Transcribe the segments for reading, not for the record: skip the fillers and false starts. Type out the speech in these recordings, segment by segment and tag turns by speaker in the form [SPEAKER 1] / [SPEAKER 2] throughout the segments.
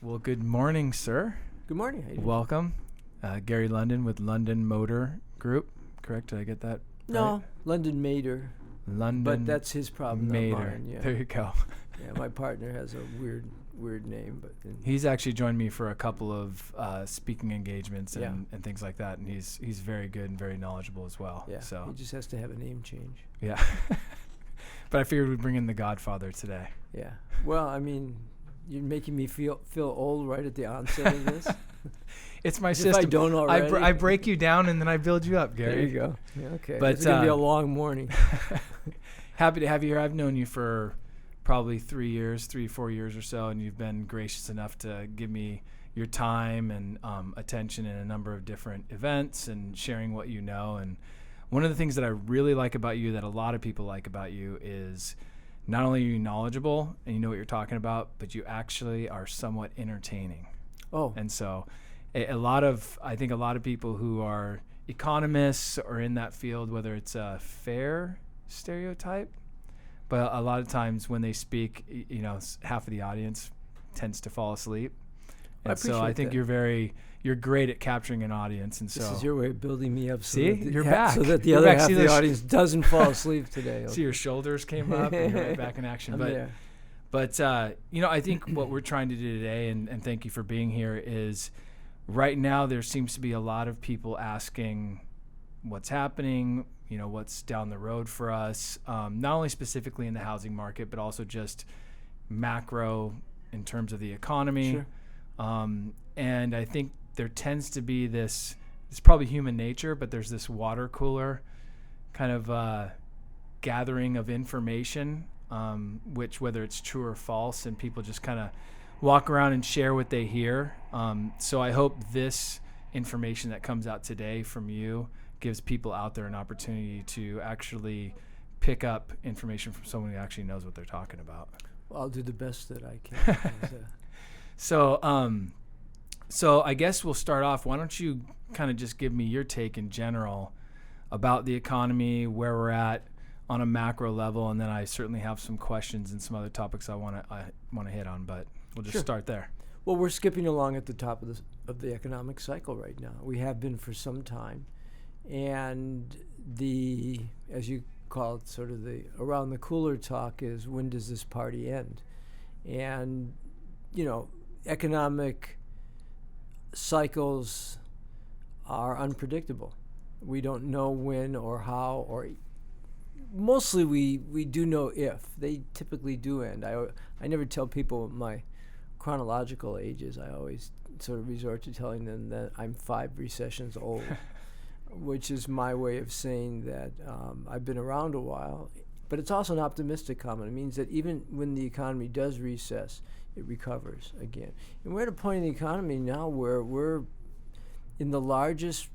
[SPEAKER 1] Well, good morning, sir.
[SPEAKER 2] Good morning. How you doing?
[SPEAKER 1] Welcome. Gary London with London Motor Group. Correct? Did I get that
[SPEAKER 2] No,
[SPEAKER 1] right?
[SPEAKER 2] London Mader.
[SPEAKER 1] London
[SPEAKER 2] But that's his problem,
[SPEAKER 1] Mader.
[SPEAKER 2] not mine. Yeah.
[SPEAKER 1] There you go.
[SPEAKER 2] Yeah, my partner has a weird name, but
[SPEAKER 1] He's actually joined me for a couple of speaking engagements and,
[SPEAKER 2] Yeah.
[SPEAKER 1] and things like that, and he's very good and very knowledgeable as well.
[SPEAKER 2] yeah,
[SPEAKER 1] So
[SPEAKER 2] he just has to have a name change.
[SPEAKER 1] yeah. But I figured we'd bring in the Godfather today.
[SPEAKER 2] Yeah. Well, I mean, you're making me feel old right at the onset of this.
[SPEAKER 1] It's my
[SPEAKER 2] If
[SPEAKER 1] system.
[SPEAKER 2] I don't already.
[SPEAKER 1] I break you down and then I build you up, Gary.
[SPEAKER 2] There you go. Yeah, okay.
[SPEAKER 1] But,
[SPEAKER 2] It's gonna be a long morning.
[SPEAKER 1] Happy to have you here. I've known you for probably 3 or 4 years or so, and you've been gracious enough to give me your time and attention in a number of different events and sharing what you know. And one of the things that I really like about you, that a lot of people like about you, is not only are you knowledgeable and you know what you're talking about, but you actually are somewhat entertaining.
[SPEAKER 2] Oh,
[SPEAKER 1] And so I think a lot of people who are economists or in that field, whether it's a fair stereotype, but a lot of times when they speak, half of the audience tends to fall asleep.
[SPEAKER 2] I
[SPEAKER 1] And so I
[SPEAKER 2] appreciate
[SPEAKER 1] think
[SPEAKER 2] that.
[SPEAKER 1] you're great at capturing an audience. And
[SPEAKER 2] this
[SPEAKER 1] so
[SPEAKER 2] is your way of building me up.
[SPEAKER 1] See?
[SPEAKER 2] that
[SPEAKER 1] You're back.
[SPEAKER 2] So that the
[SPEAKER 1] You're
[SPEAKER 2] other
[SPEAKER 1] back.
[SPEAKER 2] half
[SPEAKER 1] See
[SPEAKER 2] of the
[SPEAKER 1] those-
[SPEAKER 2] audience doesn't fall asleep today.
[SPEAKER 1] see your shoulders came up and you're right back in action.
[SPEAKER 2] I'm
[SPEAKER 1] But
[SPEAKER 2] there.
[SPEAKER 1] But I think what we're trying to do today, and thank you for being here, is right now there seems to be a lot of people asking what's happening, what's down the road for us, not only specifically in the housing market, but also just macro in terms of the economy.
[SPEAKER 2] Sure.
[SPEAKER 1] And I think there tends to be this, it's probably human nature, but there's this water cooler kind of gathering of information, which whether it's true or false, and people just kind of walk around and share what they hear. So I hope this information that comes out today from you gives people out there an opportunity to actually pick up information from someone who actually knows what they're talking about.
[SPEAKER 2] Well, I'll do the best that I can.
[SPEAKER 1] So I guess we'll start off. Why don't you kind of just give me your take in general about the economy, where we're at on a macro level, and then I certainly have some questions and some other topics I want to hit on, but we'll just
[SPEAKER 2] Sure.
[SPEAKER 1] start there.
[SPEAKER 2] Well, we're skipping along at the top of the economic cycle right now. We have been for some time, and as you call it, sort of the around the cooler talk is, when does this party end? And economic cycles are unpredictable. We don't know when or how, or mostly we do know if. They typically do end. I never tell people my chronological ages. I always sort of resort to telling them that I'm 5 recessions old, which is my way of saying that I've been around a while. But it's also an optimistic comment. It means that even when the economy does recess, it recovers again. And we're at a point in the economy now where we're in the largest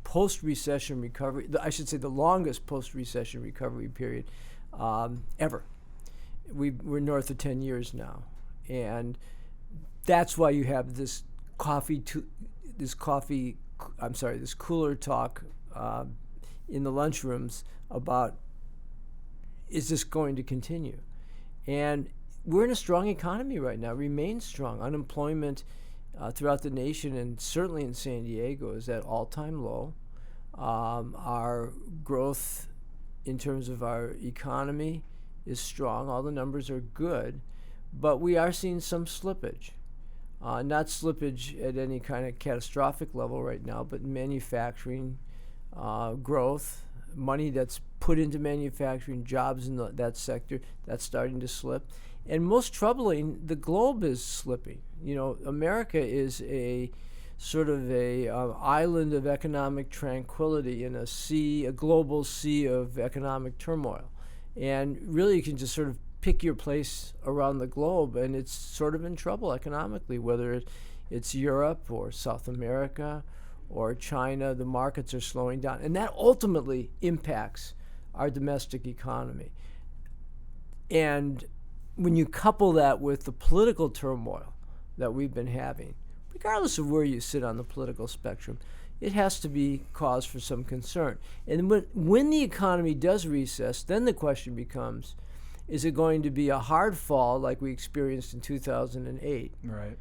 [SPEAKER 2] post-recession recovery, I should say the longest post-recession recovery period ever. We're north of 10 years now. And that's why you have this cooler talk in the lunchrooms about, is this going to continue? And we're in a strong economy right now, remains strong. Unemployment throughout the nation, and certainly in San Diego, is at all-time low. Our growth in terms of our economy is strong. All the numbers are good, but we are seeing some slippage. Not slippage at any kind of catastrophic level right now, but manufacturing growth, money that's put into manufacturing, jobs in that sector, that's starting to slip. And most troubling, the globe is slipping. America is a sort of a island of economic tranquility in a global sea of economic turmoil. And really, you can just sort of pick your place around the globe, and it's sort of in trouble economically, whether it's Europe or South America or China. The markets are slowing down, and that ultimately impacts our domestic economy. And when you couple that with the political turmoil that we've been having, regardless of where you sit on the political spectrum, it has to be cause for some concern. And when the economy does recess, then the question becomes, is it going to be a hard fall like we experienced in 2008?
[SPEAKER 1] Right.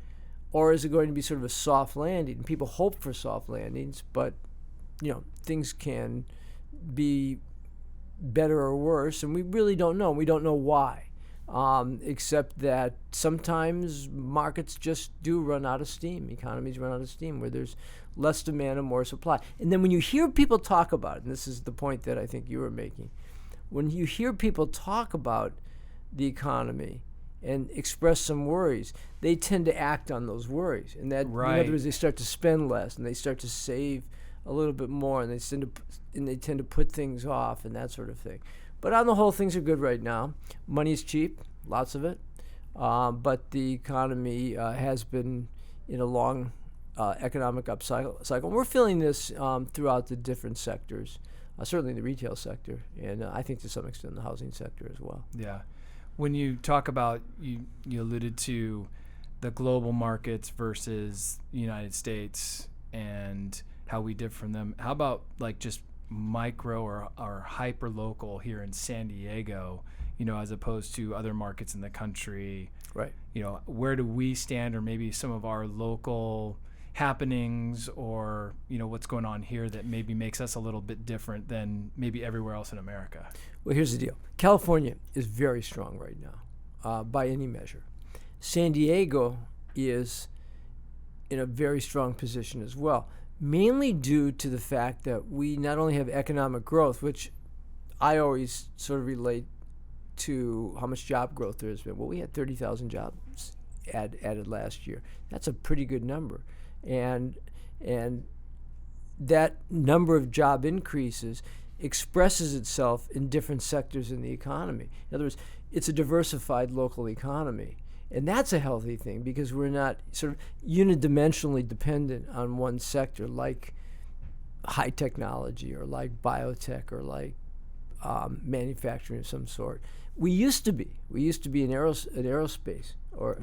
[SPEAKER 2] or is it going to be sort of a soft landing? And people hope for soft landings, but things can be better or worse, and we really don't know. We don't know why, except that sometimes markets just do run out of steam. Economies run out of steam where there's less demand and more supply. And then when you hear people talk about it, and this is the point that I think you were making, when you hear people talk about the economy and express some worries, they tend to act on those worries. And that,
[SPEAKER 1] right.
[SPEAKER 2] In other words, they start to spend less and they start to save a little bit more, and they tend to put things off and that sort of thing. But on the whole, things are good right now. Money's cheap, lots of it, but the economy has been in a long economic upcycle. We're feeling this throughout the different sectors, certainly in the retail sector, and I think to some extent the housing sector as well.
[SPEAKER 1] Yeah. When you talk about, you alluded to the global markets versus the United States and how we differ from them. How about like just micro or hyper local here in San Diego, as opposed to other markets in the country?
[SPEAKER 2] Right.
[SPEAKER 1] Where do we stand, or maybe some of our local happenings, or what's going on here that maybe makes us a little bit different than maybe everywhere else in America?
[SPEAKER 2] Well, here's the deal. California is very strong right now, by any measure. San Diego is in a very strong position as well, mainly due to the fact that we not only have economic growth, which I always sort of relate to how much job growth there has been. Well, we had 30,000 jobs added last year. That's a pretty good number. And that number of job increases expresses itself in different sectors in the economy. In other words, it's a diversified local economy. And that's a healthy thing because we're not sort of unidimensionally dependent on one sector like high technology or like biotech or like manufacturing of some sort. We used to be an aerospace or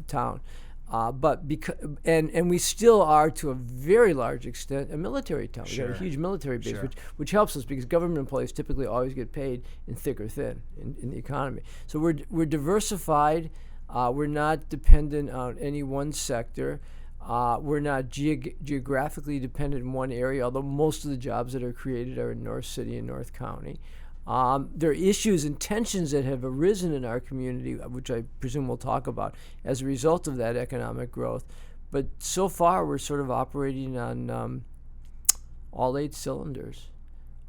[SPEAKER 2] town. But and we still are to a very large extent a military town.
[SPEAKER 1] Sure.
[SPEAKER 2] We got a huge military base,
[SPEAKER 1] Sure.
[SPEAKER 2] which helps us because government employees typically always get paid in thick or thin in the economy. So we're diversified. We're not dependent on any one sector. We're not geographically dependent in one area, although most of the jobs that are created are in North City and North County. There are issues and tensions that have arisen in our community, which I presume we'll talk about, as a result of that economic growth. But so far, we're sort of operating on all 8 cylinders.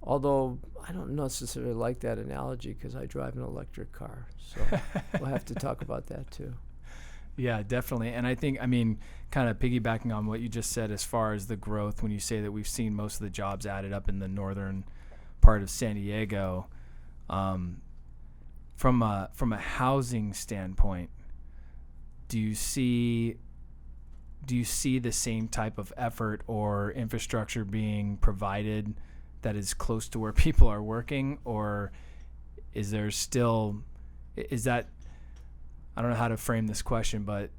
[SPEAKER 2] Although I don't necessarily like that analogy because I drive an electric car. So we'll have to talk about that too.
[SPEAKER 1] Yeah, definitely. And I think, kind of piggybacking on what you just said as far as the growth, when you say that we've seen most of the jobs added up in the northern part of San Diego, from a housing standpoint, do you see the same type of effort or infrastructure being provided that is close to where people are working, or is that, I don't know how to frame this question, but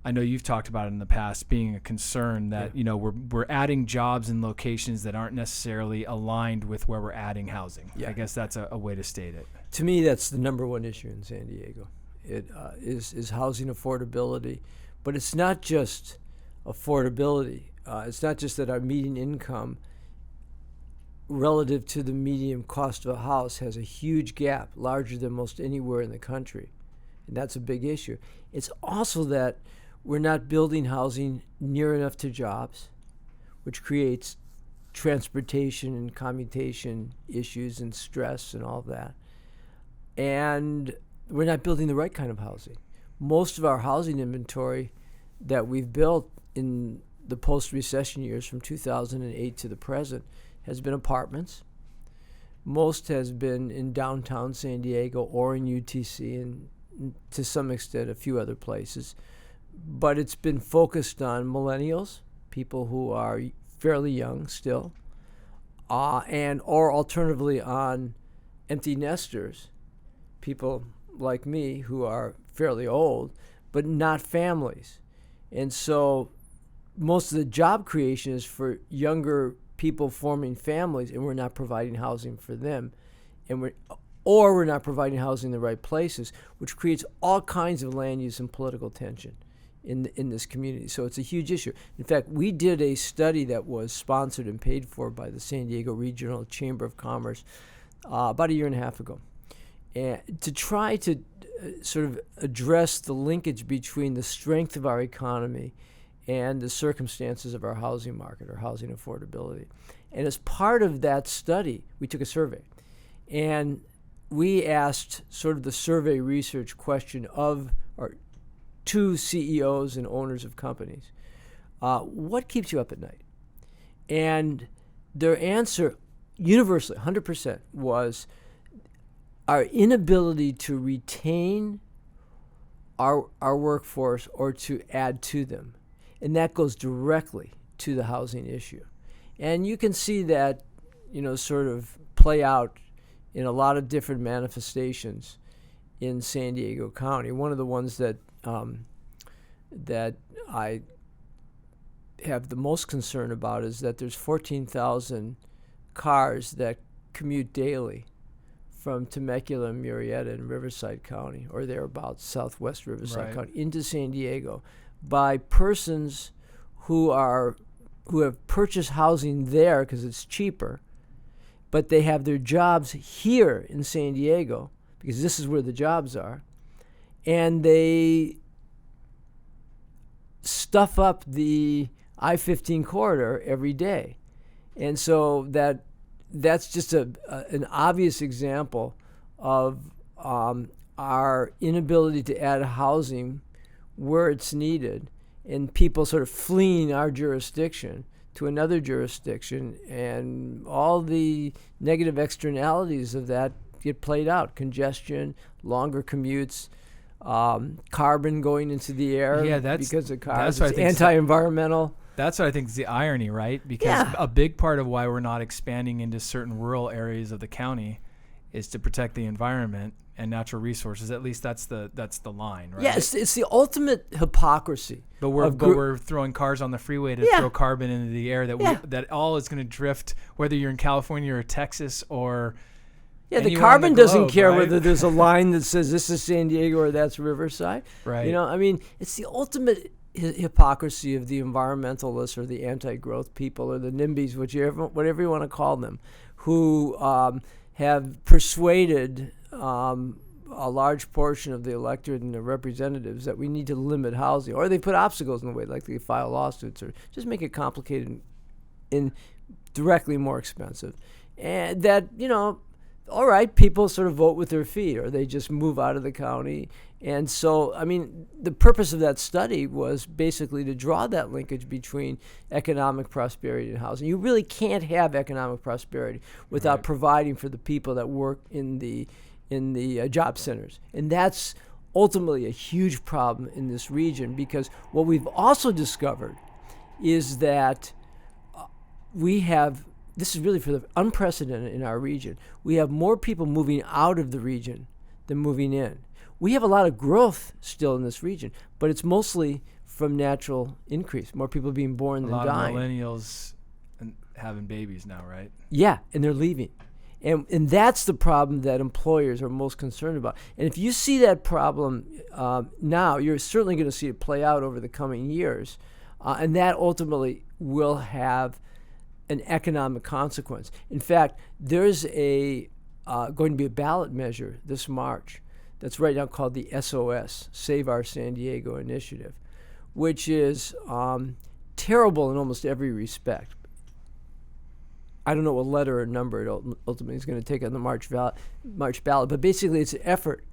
[SPEAKER 1] I know you've talked about it in the past being a concern that, we're adding jobs in locations that aren't necessarily aligned with where we're adding housing. Yeah. I guess that's a way to state it.
[SPEAKER 2] To me, that's the number one issue in San Diego. It is housing affordability, but it's not just affordability. It's not just that our median income relative to the median cost of a house has a huge gap, larger than most anywhere in the country. And that's a big issue. It's also that we're not building housing near enough to jobs, which creates transportation and commutation issues and stress and all that. And we're not building the right kind of housing. Most of our housing inventory that we've built in the post-recession years from 2008 to the present has been apartments. Most has been in downtown San Diego or in UTC and to some extent a few other places. But it's been focused on millennials, people who are fairly young still, or alternatively on empty nesters, people like me who are fairly old, but not families. And so most of the job creation is for younger people forming families, and we're not providing housing for them. Or we're not providing housing in the right places, which creates all kinds of land use and political tension in this community. So it's a huge issue. In fact, we did a study that was sponsored and paid for by the San Diego Regional Chamber of Commerce about a year and a half ago, and to try to sort of address the linkage between the strength of our economy and the circumstances of our housing market or housing affordability. And as part of that study, we took a survey, and we asked sort of the survey research question to CEOs and owners of companies, what keeps you up at night? And their answer, universally, 100%, was our inability to retain our workforce or to add to them. And that goes directly to the housing issue. And you can see that, sort of play out in a lot of different manifestations in San Diego County. One of the ones that I have the most concern about is that there's 14,000 cars that commute daily from Temecula and Murrieta in Riverside County, or thereabouts, southwest Riverside County, into San Diego by persons who have purchased housing there because it's cheaper, but they have their jobs here in San Diego because this is where the jobs are, and they stuff up the I-15 corridor every day. And so that's just an obvious example of our inability to add housing where it's needed, and people sort of fleeing our jurisdiction to another jurisdiction, and all the negative externalities of that get played out: congestion, longer commutes, carbon going into the air because of cars. It's anti-environmental.
[SPEAKER 1] That's what I think is the irony, right? Because a big part of why we're not expanding into certain rural areas of the county is to protect the environment and natural resources. At least that's the line, right?
[SPEAKER 2] Yes, it's the ultimate hypocrisy.
[SPEAKER 1] But we're throwing cars on the freeway to throw carbon into the air that all is going to drift, whether you're in California or Texas or
[SPEAKER 2] the carbon doesn't care whether there's a line that says this is San Diego or that's Riverside.
[SPEAKER 1] Right.
[SPEAKER 2] It's the ultimate hypocrisy of the environmentalists or the anti-growth people or the NIMBYs, whatever you want to call them, who have persuaded a large portion of the electorate and the representatives that we need to limit housing, or they put obstacles in the way, like they file lawsuits or just make it complicated and directly more expensive. And that, all right, people sort of vote with their feet, or they just move out of the county. And so, the purpose of that study was basically to draw that linkage between economic prosperity and housing. You really can't have economic prosperity without providing for the people that work in the job centers. And that's ultimately a huge problem in this region, because what we've also discovered is that this is really unprecedented in our region. We have more people moving out of the region than moving in. We have a lot of growth still in this region, but it's mostly from natural increase. More people being born than dying.
[SPEAKER 1] A lot of millennials having babies now, right?
[SPEAKER 2] Yeah, and they're leaving. And that's the problem that employers are most concerned about. And if you see that problem now, you're certainly going to see it play out over the coming years. And that ultimately will have an economic consequence. In fact, there's going to be a ballot measure this March that's right now called the SOS, Save Our San Diego Initiative, which is terrible in almost every respect. I don't know what letter or number it ultimately is going to take on the March ballot, but basically it's an effort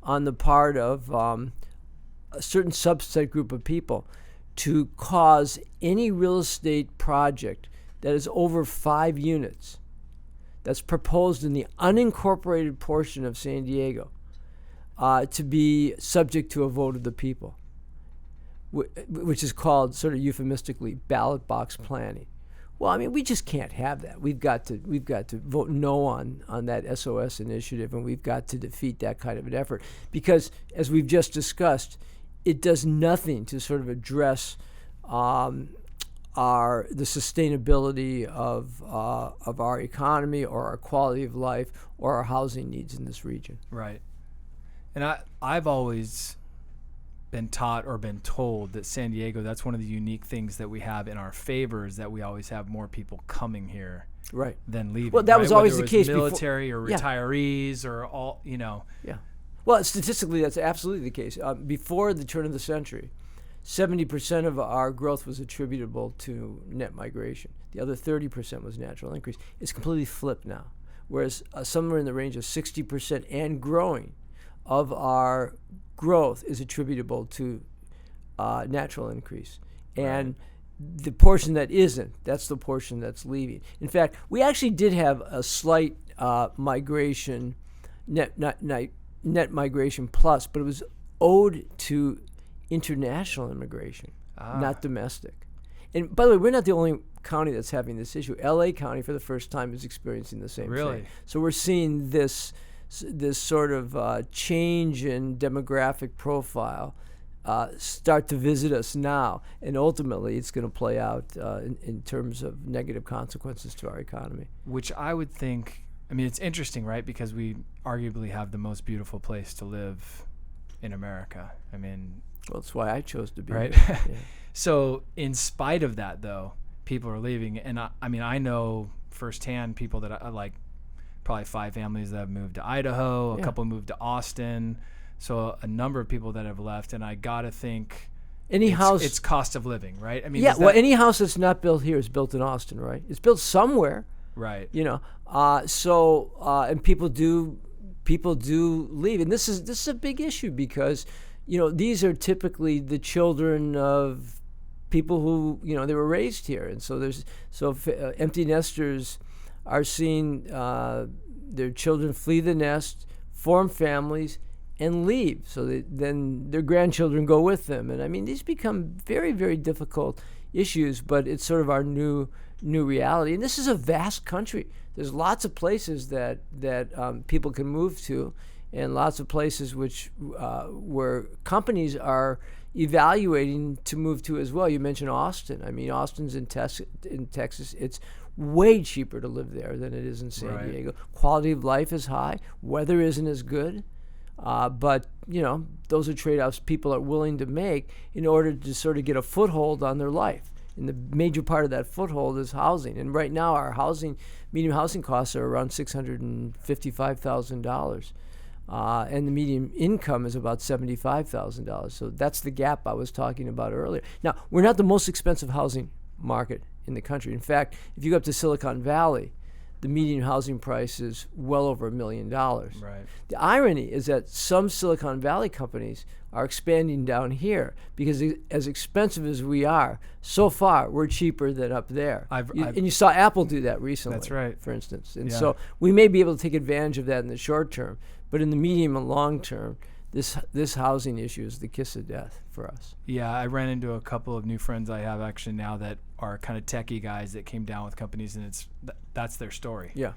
[SPEAKER 2] on the part of a certain subset group of people to cause any real estate project that is over 5 units that's proposed in the unincorporated portion of San Diego to be subject to a vote of the people, which is called, sort of euphemistically, ballot box planning. Well, we just can't have that. We've got to vote no on that SOS initiative, and we've got to defeat that kind of an effort, because, as we've just discussed, it does nothing to sort of address the sustainability of our economy or our quality of life or our housing needs in this region.
[SPEAKER 1] Right. And I've always been taught or been told that San Diego, that's one of the unique things that we have in our favor, is that we always have more people coming here
[SPEAKER 2] right.
[SPEAKER 1] than leaving.
[SPEAKER 2] Well, that was
[SPEAKER 1] Whether
[SPEAKER 2] always
[SPEAKER 1] it
[SPEAKER 2] the
[SPEAKER 1] was
[SPEAKER 2] case
[SPEAKER 1] military
[SPEAKER 2] before,
[SPEAKER 1] or retirees or all,
[SPEAKER 2] Yeah. Well, statistically, that's absolutely the case. Before the turn of the century, 70% of our growth was attributable to net migration. The other 30% was natural increase. It's completely flipped now, whereas somewhere in the range of 60% and growing of our growth is attributable to natural increase. And the portion that isn't, that's the portion that's leaving. In fact, we actually did have a slight migration, net migration plus, but it was owed to international immigration, not domestic. And by the way, we're not the only county that's having this issue. LA County, for the first time, is experiencing the same thing. So we're seeing this sort of change in demographic profile start to visit us now, and ultimately it's going to play out in terms of negative consequences to our economy.
[SPEAKER 1] Which I would think, I mean, it's interesting, right? Because we arguably have the most beautiful place to live in America. I mean,
[SPEAKER 2] well, that's why I chose to be
[SPEAKER 1] right.
[SPEAKER 2] here. Yeah.
[SPEAKER 1] So in spite of that, though, people are leaving. And I mean, I know firsthand people that I like, probably 5 families that have moved to Idaho, a couple moved to Austin. So a number of people that have left. And I got to think it's cost of living, right? I mean,
[SPEAKER 2] any house that's not built here is built in Austin, right? It's built somewhere.
[SPEAKER 1] Right.
[SPEAKER 2] And people do leave. And this is a big issue because, these are typically the children of people who, they were raised here. And so empty nesters are seeing their children flee the nest, form families, and leave. So then their grandchildren go with them. And I mean, these become very, very difficult issues, but it's sort of our new reality. And this is a vast country. There's lots of places that people can move to, and lots of places where companies are evaluating to move to as well. You mentioned Austin. I mean, Austin's in Texas. It's way cheaper to live there than it is in San Diego. Quality of life is high. Weather isn't as good. But, those are trade-offs people are willing to make in order to sort of get a foothold on their life. And the major part of that foothold is housing. And right now our median housing costs are around $655,000. And the median income is about $75,000. So that's the gap I was talking about earlier. Now, we're not the most expensive housing market in the country. In fact, if you go up to Silicon Valley, the median housing price is well over $1 million.
[SPEAKER 1] Right.
[SPEAKER 2] The irony is that some Silicon Valley companies are expanding down here because as expensive as we are, so far we're cheaper than up there. And you saw Apple do that recently.
[SPEAKER 1] That's right.
[SPEAKER 2] For instance. And so we may be able to take advantage of that in the short term, but in the medium and long term, this housing issue is the kiss of death for us.
[SPEAKER 1] Yeah, I ran into a couple of new friends I have actually now that are kind of techie guys that came down with companies, and that's their story.
[SPEAKER 2] Yeah.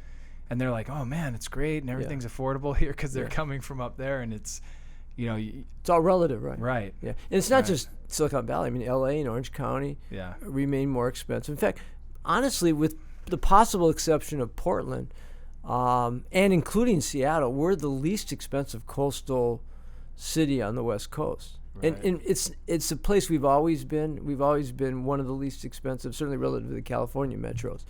[SPEAKER 1] And they're like, oh man, it's great and everything's affordable here because they're coming from up there, and it's,
[SPEAKER 2] it's all relative, right?
[SPEAKER 1] Right.
[SPEAKER 2] Yeah. And it's not just Silicon Valley. I mean, LA and Orange County remain more expensive. In fact, honestly, with the possible exception of Portland, and including Seattle, we're the least expensive coastal city on the West Coast. Right. And it's a place we've always been. We've always been one of the least expensive, certainly relative to the California metros.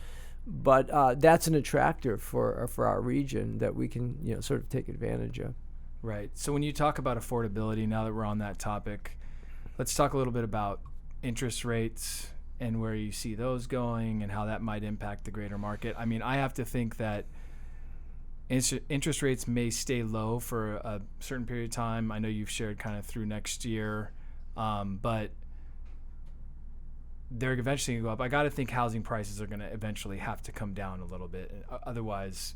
[SPEAKER 2] But that's an attractor for our region that we can sort of take advantage of.
[SPEAKER 1] Right. So when you talk about affordability, now that we're on that topic, let's talk a little bit about interest rates and where you see those going and how that might impact the greater market. I mean, I have to think that interest rates may stay low for a certain period of time. I know you've shared kind of through next year, but they're eventually going to go up. I got to think housing prices are going to eventually have to come down a little bit. Otherwise,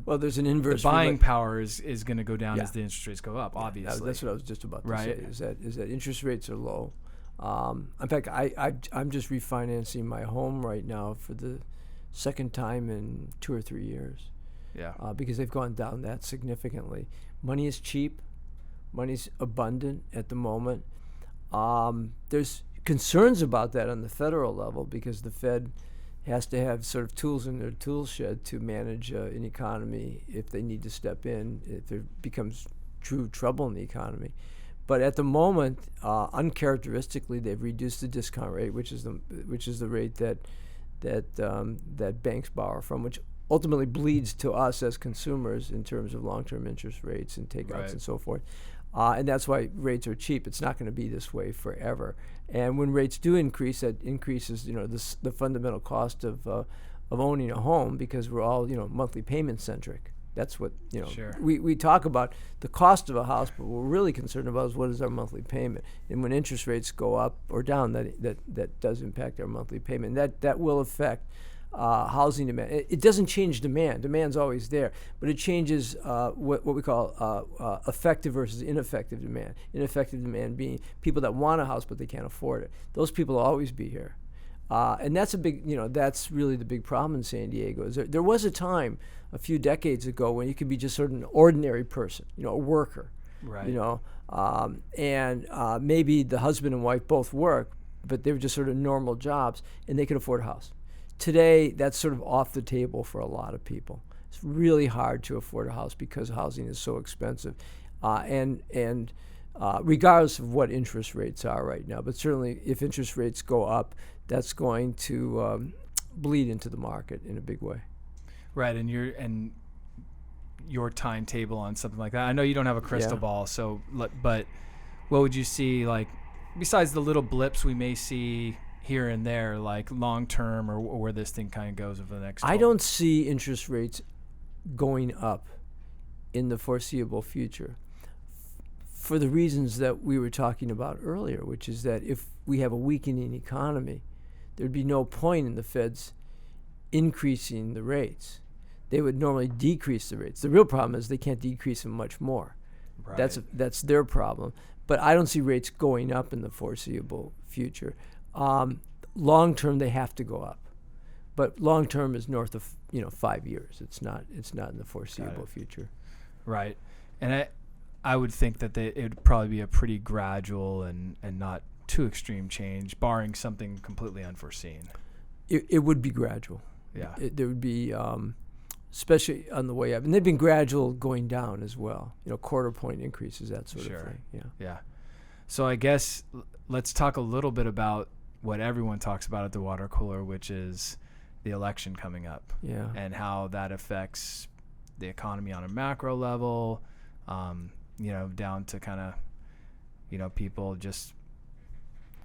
[SPEAKER 2] well, there's an inverse.
[SPEAKER 1] The buying power is going to go down as the interest rates go up, obviously.
[SPEAKER 2] That's what I was just about to say, is that interest rates are low. In fact, I'm just refinancing my home right now for the second time in 2 or 3 years.
[SPEAKER 1] Yeah.
[SPEAKER 2] Because they've gone down that significantly. Money is cheap. Money's abundant at the moment. There's concerns about that on the federal level because the Fed has to have sort of tools in their tool shed to manage an economy if they need to step in, if there becomes true trouble in the economy. But at the moment, uncharacteristically, they've reduced the discount rate, which is the rate that banks borrow from, which ultimately bleeds to us as consumers in terms of long-term interest rates and takeouts
[SPEAKER 1] Right.
[SPEAKER 2] and so forth. And that's why rates are cheap. It's not going to be this way forever. And when rates do increase, that increases, the fundamental cost of owning a home, because we're all, monthly payment centric. That's what,
[SPEAKER 1] Sure.
[SPEAKER 2] we talk about the cost of a house, but what we're really concerned about is what is our monthly payment. And when interest rates go up or down, that does impact our monthly payment. That will affect housing demand. It doesn't change demand. Demand's always there, but it changes what we call effective versus ineffective demand. Ineffective demand being people that want a house but they can't afford it. Those people will always be here. And that's a big, that's really the big problem in San Diego. Is there was a time a few decades ago when you could be just sort of an ordinary person, a worker,
[SPEAKER 1] Right.
[SPEAKER 2] and maybe the husband and wife both work, but they were just sort of normal jobs, and they could afford a house. Today, that's sort of off the table for a lot of people. It's really hard to afford a house because housing is so expensive, and regardless of what interest rates are right now. But certainly, if interest rates go up, that's going to bleed into the market in a big way.
[SPEAKER 1] Right, and your timetable on something like that. I know you don't have a crystal
[SPEAKER 2] Yeah.
[SPEAKER 1] ball, but what would you see, like, besides the little blips we may see here and there, like long term, or where this thing kind of goes over the next 12?
[SPEAKER 2] I don't see interest rates going up in the foreseeable future for the reasons that we were talking about earlier, which is that if we have a weakening economy, there'd be no point in the Feds increasing the rates. They would normally decrease the rates. The real problem is they can't decrease them much more.
[SPEAKER 1] Right.
[SPEAKER 2] That's their problem. But I don't see rates going up in the foreseeable future. Long term, they have to go up, but long term is north of 5 years. It's not in the foreseeable future.
[SPEAKER 1] Right, and I would think that it would probably be a pretty gradual and not too extreme change, barring something completely unforeseen.
[SPEAKER 2] It would be gradual.
[SPEAKER 1] Yeah.
[SPEAKER 2] There would be, especially on the way up, and they've been gradual going down as well. Quarter point increases, that sort
[SPEAKER 1] Sure.
[SPEAKER 2] of thing. Yeah.
[SPEAKER 1] Yeah. So I guess let's talk a little bit about what everyone talks about at the water cooler, which is the election coming up.
[SPEAKER 2] Yeah.
[SPEAKER 1] And how that affects the economy on a macro level, down to kind of, people just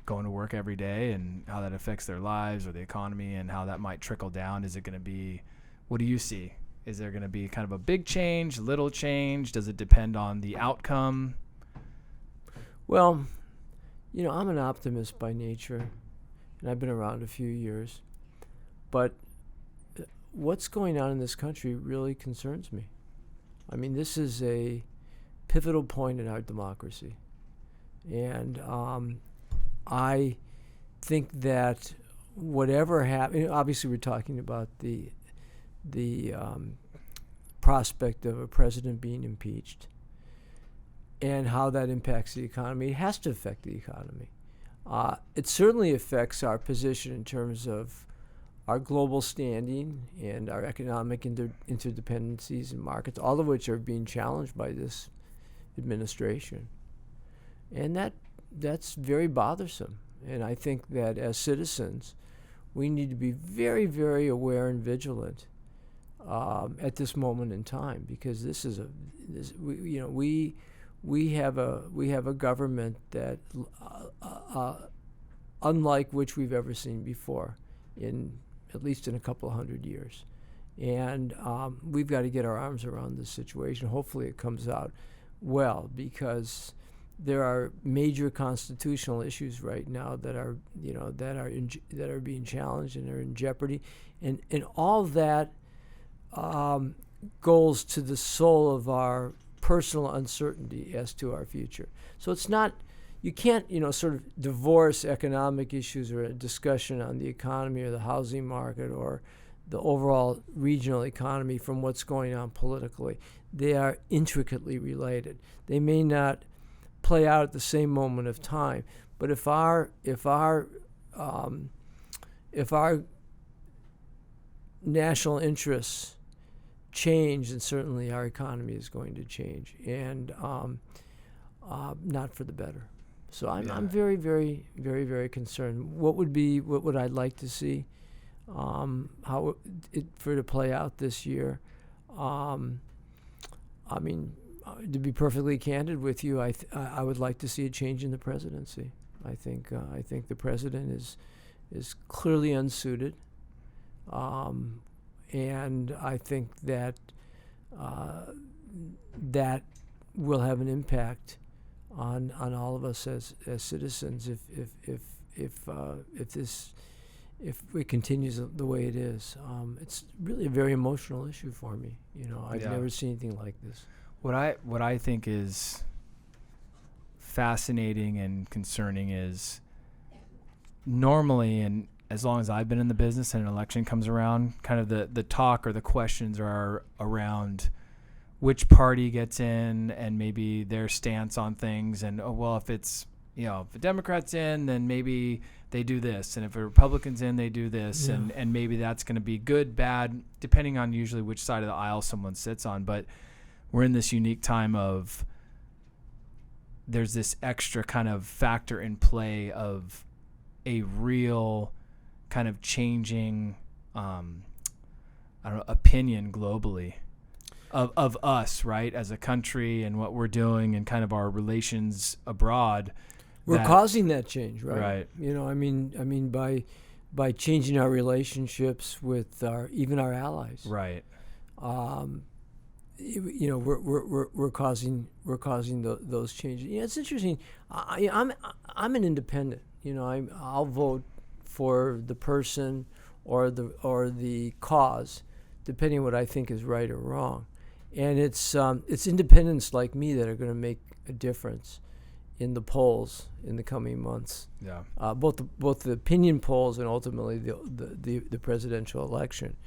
[SPEAKER 1] going to work every day, and how that affects their lives or the economy, and how that might trickle down. Is it going to be, what do you see? Is there going to be kind of a big change, little change? Does it depend on the outcome?
[SPEAKER 2] Well, I'm an optimist by nature, and I've been around a few years. But what's going on in this country really concerns me. I mean, this is a pivotal point in our democracy. And I think that whatever happens, obviously we're talking about the prospect of a president being impeached and how that impacts the economy. It has to affect the economy. It certainly affects our position in terms of our global standing and our economic interdependencies and markets, all of which are being challenged by this administration. And that's very bothersome. And I think that as citizens, we need to be very, very aware and vigilant at this moment in time, because we have a government that unlike which we've ever seen before, at least in a couple of 100 years. And we've got to get our arms around this situation. Hopefully it comes out well, because there are major constitutional issues right now that are being challenged and are in jeopardy, and all that goes to the soul of our personal uncertainty as to our future. So it's not, you can't sort of divorce economic issues or a discussion on the economy or the housing market or the overall regional economy from what's going on politically. They are intricately related. They may not play out at the same moment of time, but if our national interests change, then certainly our economy is going to change. And not for the better. So I'm
[SPEAKER 1] Yeah.
[SPEAKER 2] I'm very, very, very, very concerned. What would I like to see? How it for it to play out this year? I mean, to be perfectly candid with you, I would like to see a change in the presidency. I think the president is clearly unsuited, and I think that that will have an impact on all of us as citizens if it continues the way it is. It's really a very emotional issue for me. I've never seen anything like this.
[SPEAKER 1] What I think is fascinating and concerning is normally, and as long as I've been in the business and an election comes around, kind of the talk or the questions are around which party gets in and maybe their stance on things. And, if it's, if the Democrats in, then maybe they do this. And if a Republican's in, they do this.
[SPEAKER 2] Yeah.
[SPEAKER 1] And maybe that's going to be good, bad, depending on usually which side of the aisle someone sits on. But we're in this unique time of there's this extra kind of factor in play of a real kind of changing, opinion globally of us, right, as a country and what we're doing and kind of our relations abroad.
[SPEAKER 2] We're causing that change, right?
[SPEAKER 1] Right.
[SPEAKER 2] By changing our relationships with even our allies.
[SPEAKER 1] Right.
[SPEAKER 2] We're causing those changes. It's interesting. I'm an independent. I'll vote for the person or the cause, depending on what I think is right or wrong. And it's independents like me that are going to make a difference in the polls in the coming months.
[SPEAKER 1] Yeah.
[SPEAKER 2] Both the opinion polls and ultimately the presidential election.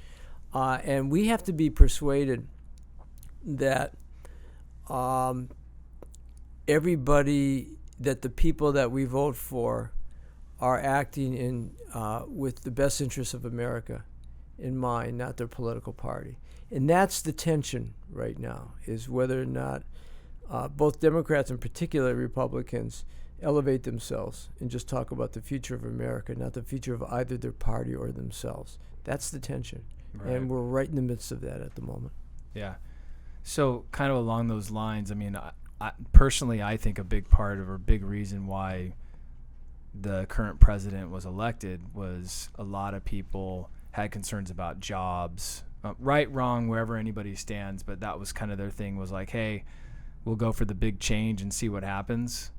[SPEAKER 2] And we have to be persuaded that the people that we vote for are acting in with the best interests of America in mind, not their political party. And that's the tension right now, is whether or not both Democrats and particularly Republicans elevate themselves and just talk about the future of America, not the future of either their party or themselves. That's the tension.
[SPEAKER 1] Right.
[SPEAKER 2] And we're right in the midst of that at the moment.
[SPEAKER 1] Yeah. So kind of along those lines, I personally, I think a big part of or big reason why the current president was elected was a lot of people had concerns about jobs, right, wrong, wherever anybody stands. But that was kind of their thing, was like, hey, we'll go for the big change and see what happens.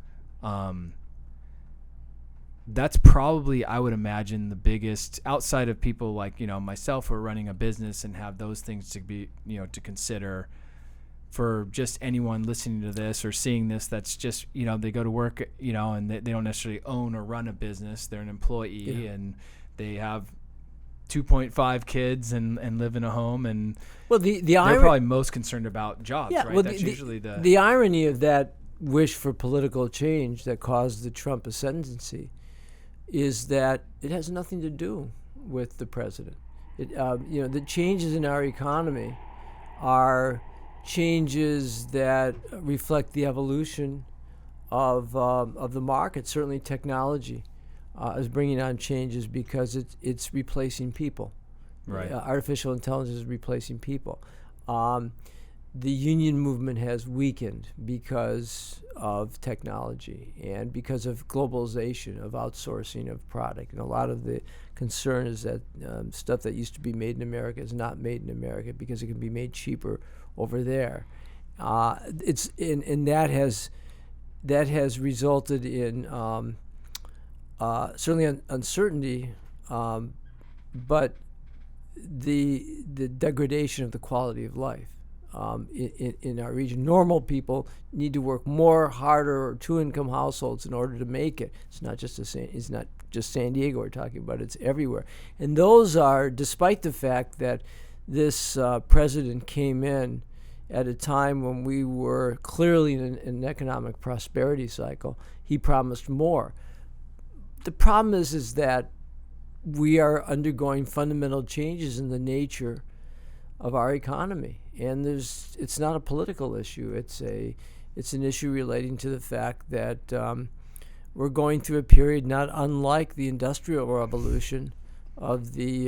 [SPEAKER 1] That's probably, I would imagine, the biggest, outside of people like, myself, who are running a business and have those things to be, to consider. For just anyone listening to this or seeing this, that's just, they go to work, and they don't necessarily own or run a business. They're an employee, and they have 2.5 kids and live in a home. And they're probably most concerned about jobs, right?
[SPEAKER 2] Well,
[SPEAKER 1] that's usually
[SPEAKER 2] the irony of that wish for political change that caused the Trump ascendancy is that it has nothing to do with the president. The changes in our economy are changes that reflect the evolution of the market. Certainly technology is bringing on changes because it's replacing people.
[SPEAKER 1] Right.
[SPEAKER 2] Artificial intelligence is replacing people. The union movement has weakened because of technology and because of globalization, of outsourcing of product. And a lot of the concern is that stuff that used to be made in America is not made in America because it can be made cheaper over there. That has resulted in certainly uncertainty, but the degradation of the quality of life in our region. Normal people need to work more, harder, or two-income households in order to make it. It's not just San Diego we're talking about. It's everywhere. And those are, despite the fact that this president came in at a time when we were clearly in an economic prosperity cycle, he promised more. The problem is that we are undergoing fundamental changes in the nature of our economy, and it's not a political issue. It's It's an issue relating to the fact that we're going through a period not unlike the Industrial Revolution of the,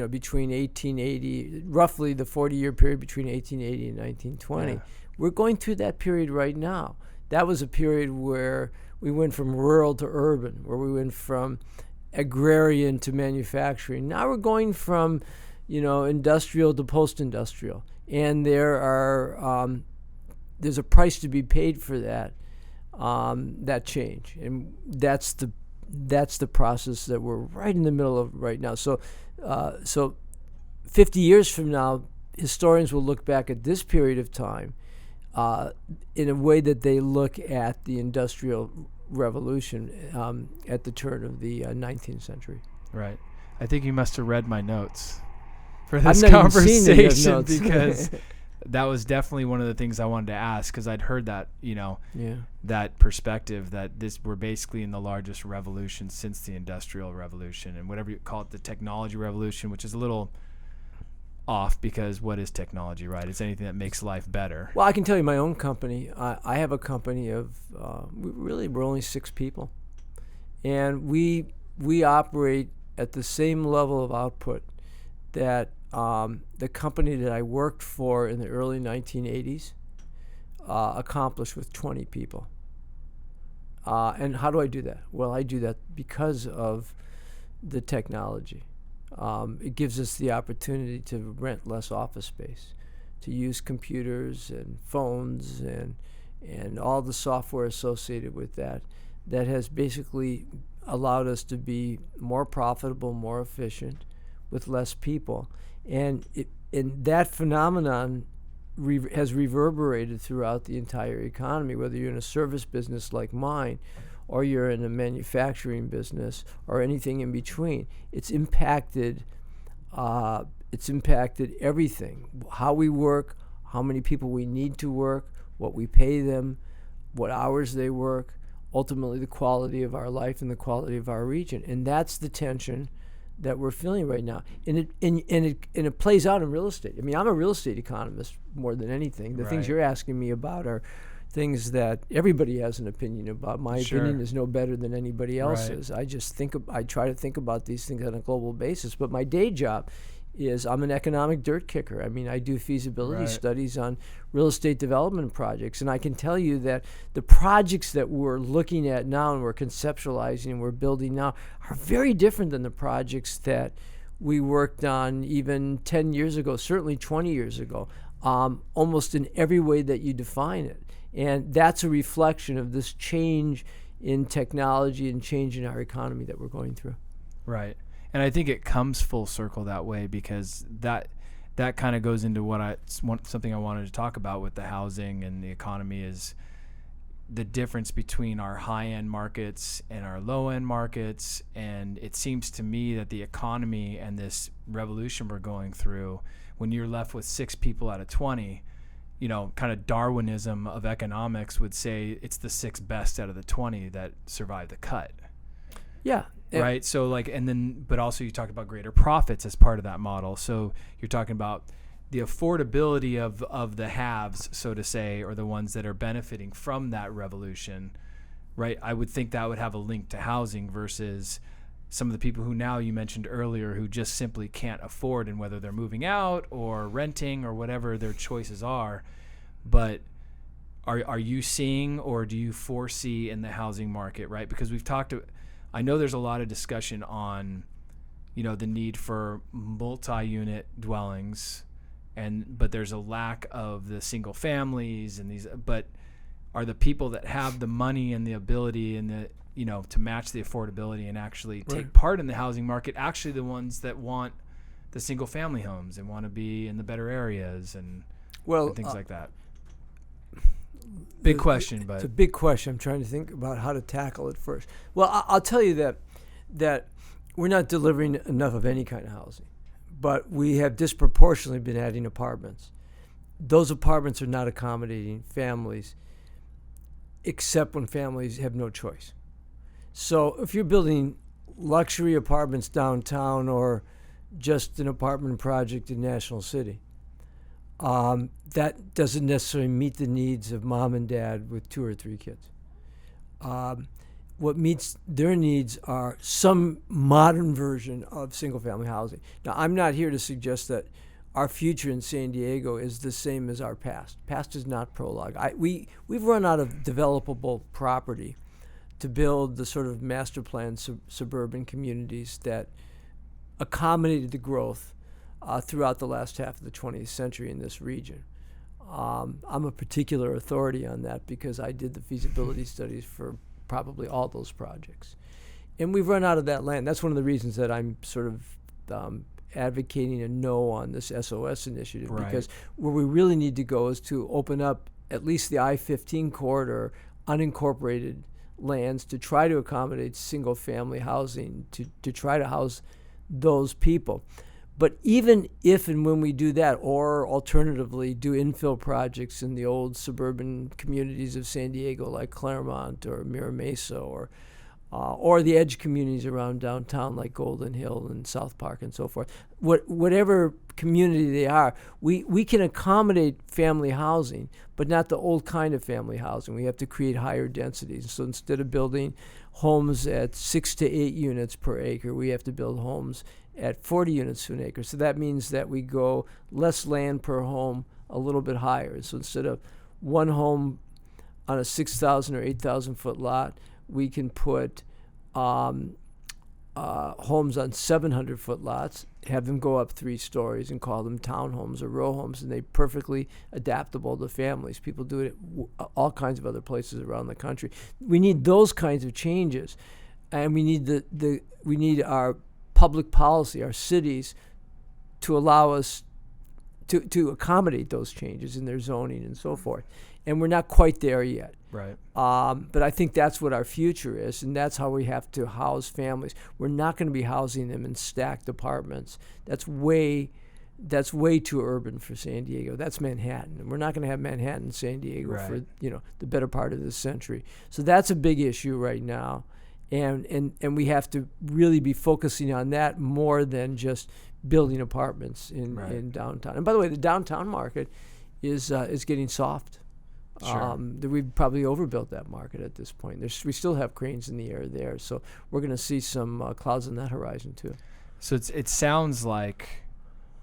[SPEAKER 2] between 1880, roughly the 40-year period between 1880 and 1920. Yeah. We're going through that period right now. That was a period where we went from rural to urban, where we went from agrarian to manufacturing. Now we're going from, industrial to post-industrial. And there's a price to be paid for that change. And that's the process that we're right in the middle of right now. So 50 years from now, historians will look back at this period of time in a way that they look at the Industrial Revolution at the turn of the 19th century.
[SPEAKER 1] Right. I think you must have read my notes for this conversation because that was definitely one of the things I wanted to ask, because I'd heard that, that perspective that we're basically in the largest revolution since the Industrial Revolution, and whatever you call it, the technology revolution, which is a little off, because what is technology, right? It's anything that makes life better.
[SPEAKER 2] Well, I can tell you my own company. I have a company of, we're only 6 people. And we operate at the same level of output that the company that I worked for in the early 1980s accomplished with 20 people. And how do I do that? Well, I do that because of the technology. It gives us the opportunity to rent less office space, to use computers and phones and all the software associated with that has basically allowed us to be more profitable, more efficient, with less people. And that phenomenon has reverberated throughout the entire economy, whether you're in a service business like mine or you're in a manufacturing business or anything in between. It's impacted everything. How we work, how many people we need to work, what we pay them, what hours they work, ultimately the quality of our life and the quality of our region. And that's the tension that we're feeling right now. And it plays out in real estate. I mean, I'm a real estate economist more than anything. The things you're asking me about are things that everybody has an opinion about. My opinion is no better than anybody else's. I just I try to think about these things on a global basis. But my day job is I'm an economic dirt kicker. I mean, I do feasibility studies on real estate development projects. And I can tell you that the projects that we're looking at now and we're conceptualizing and we're building now are very different than the projects that we worked on even 10 years ago, certainly 20 years ago, almost in every way that you define it. And that's a reflection of this change in technology and change in our economy that we're going through.
[SPEAKER 1] Right. And I think it comes full circle that way, because that kind of goes into something I wanted to talk about with the housing and the economy, is the difference between our high-end markets and our low-end markets. And it seems to me that the economy and this revolution we're going through, when you're left with 6 people out of 20, kind of Darwinism of economics would say it's the 6 best out of the 20 that survive the cut.
[SPEAKER 2] Yeah.
[SPEAKER 1] Right. So but also you talk about greater profits as part of that model. So you're talking about the affordability of the haves, so to say, or the ones that are benefiting from that revolution. Right. I would think that would have a link to housing versus some of the people who now you mentioned earlier who just simply can't afford, and whether they're moving out or renting or whatever their choices are. But are you seeing, or do you foresee in the housing market, right? Because I know there's a lot of discussion on, the need for multi-unit dwellings, but there's a lack of the single families and these. But are the people that have the money and the ability and the to match the affordability and actually take part in the housing market actually the ones that want the single family homes and want to be in the better areas and things like that? Big question, but
[SPEAKER 2] it's a big question. I'm trying to think about how to tackle it first. Well, I'll tell you that we're not delivering enough of any kind of housing, but we have disproportionately been adding apartments. Those apartments are not accommodating families, except when families have no choice. So if you're building luxury apartments downtown or just an apartment project in National City, that doesn't necessarily meet the needs of mom and dad with 2 or 3 kids. What meets their needs are some modern version of single-family housing. Now, I'm not here to suggest that our future in San Diego is the same as our past. Past is not prologue. We've run out of developable property to build the sort of master plan suburban communities that accommodated the growth throughout the last half of the 20th century in this region. I'm a particular authority on that because I did the feasibility studies for probably all those projects. And we've run out of that land. That's one of the reasons that I'm sort of advocating a no on this SOS initiative,
[SPEAKER 1] Right.
[SPEAKER 2] because where we really need to go is to open up at least the I-15 corridor, unincorporated lands, to try to accommodate single-family housing, to try to house those people. But even if and when we do that, or alternatively do infill projects in the old suburban communities of San Diego like Claremont or Mira Mesa, or the edge communities around downtown like Golden Hill and South Park and so forth, whatever community they are, we can accommodate family housing, but not the old kind of family housing. We have to create higher densities. So instead of building homes at 6 to 8 units per acre, we have to build homes at 40 units to an acre. So that means that we go less land per home, a little bit higher. So instead of one home on a 6,000 or 8,000 foot lot, we can put homes on 700 foot lots, have them go up 3 stories and call them townhomes or row homes, and they're perfectly adaptable to families. People do it at all kinds of other places around the country. We need those kinds of changes, and we need we need our public policy, our cities, to allow us to accommodate those changes in their zoning and so forth. And we're not quite there yet.
[SPEAKER 1] Right.
[SPEAKER 2] But I think that's what our future is, and that's how we have to house families. We're not going to be housing them in stacked apartments. That's way too urban for San Diego. That's Manhattan, and we're not going to have Manhattan and San Diego
[SPEAKER 1] Right.
[SPEAKER 2] for the better part of this century. So that's a big issue right now, and we have to really be focusing on that more than just building apartments in downtown. And by the way, the downtown market is getting soft.
[SPEAKER 1] Sure.
[SPEAKER 2] We've probably overbuilt that market at this point. We still have cranes in the air there, so we're going to see some clouds on that horizon too.
[SPEAKER 1] So it sounds like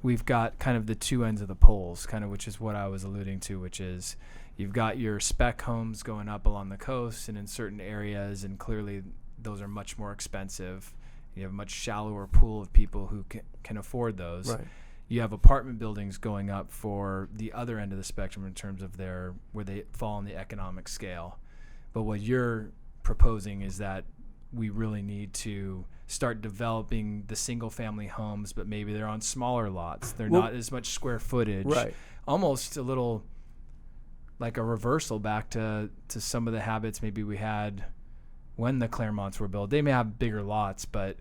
[SPEAKER 1] we've got kind of the two ends of the poles, kind of, which is what I was alluding to, which is you've got your spec homes going up along the coast and in certain areas, and clearly those are much more expensive. You have a much shallower pool of people who can afford those.
[SPEAKER 2] Right.
[SPEAKER 1] You have apartment buildings going up for the other end of the spectrum in terms of where they fall on the economic scale. But what you're proposing is that we really need to start developing the single family homes, but maybe they're on smaller lots. They're not as much square footage.
[SPEAKER 2] Right.
[SPEAKER 1] Almost a little like a reversal back to some of the habits maybe we had when the Claremonts were built. They may have bigger lots, but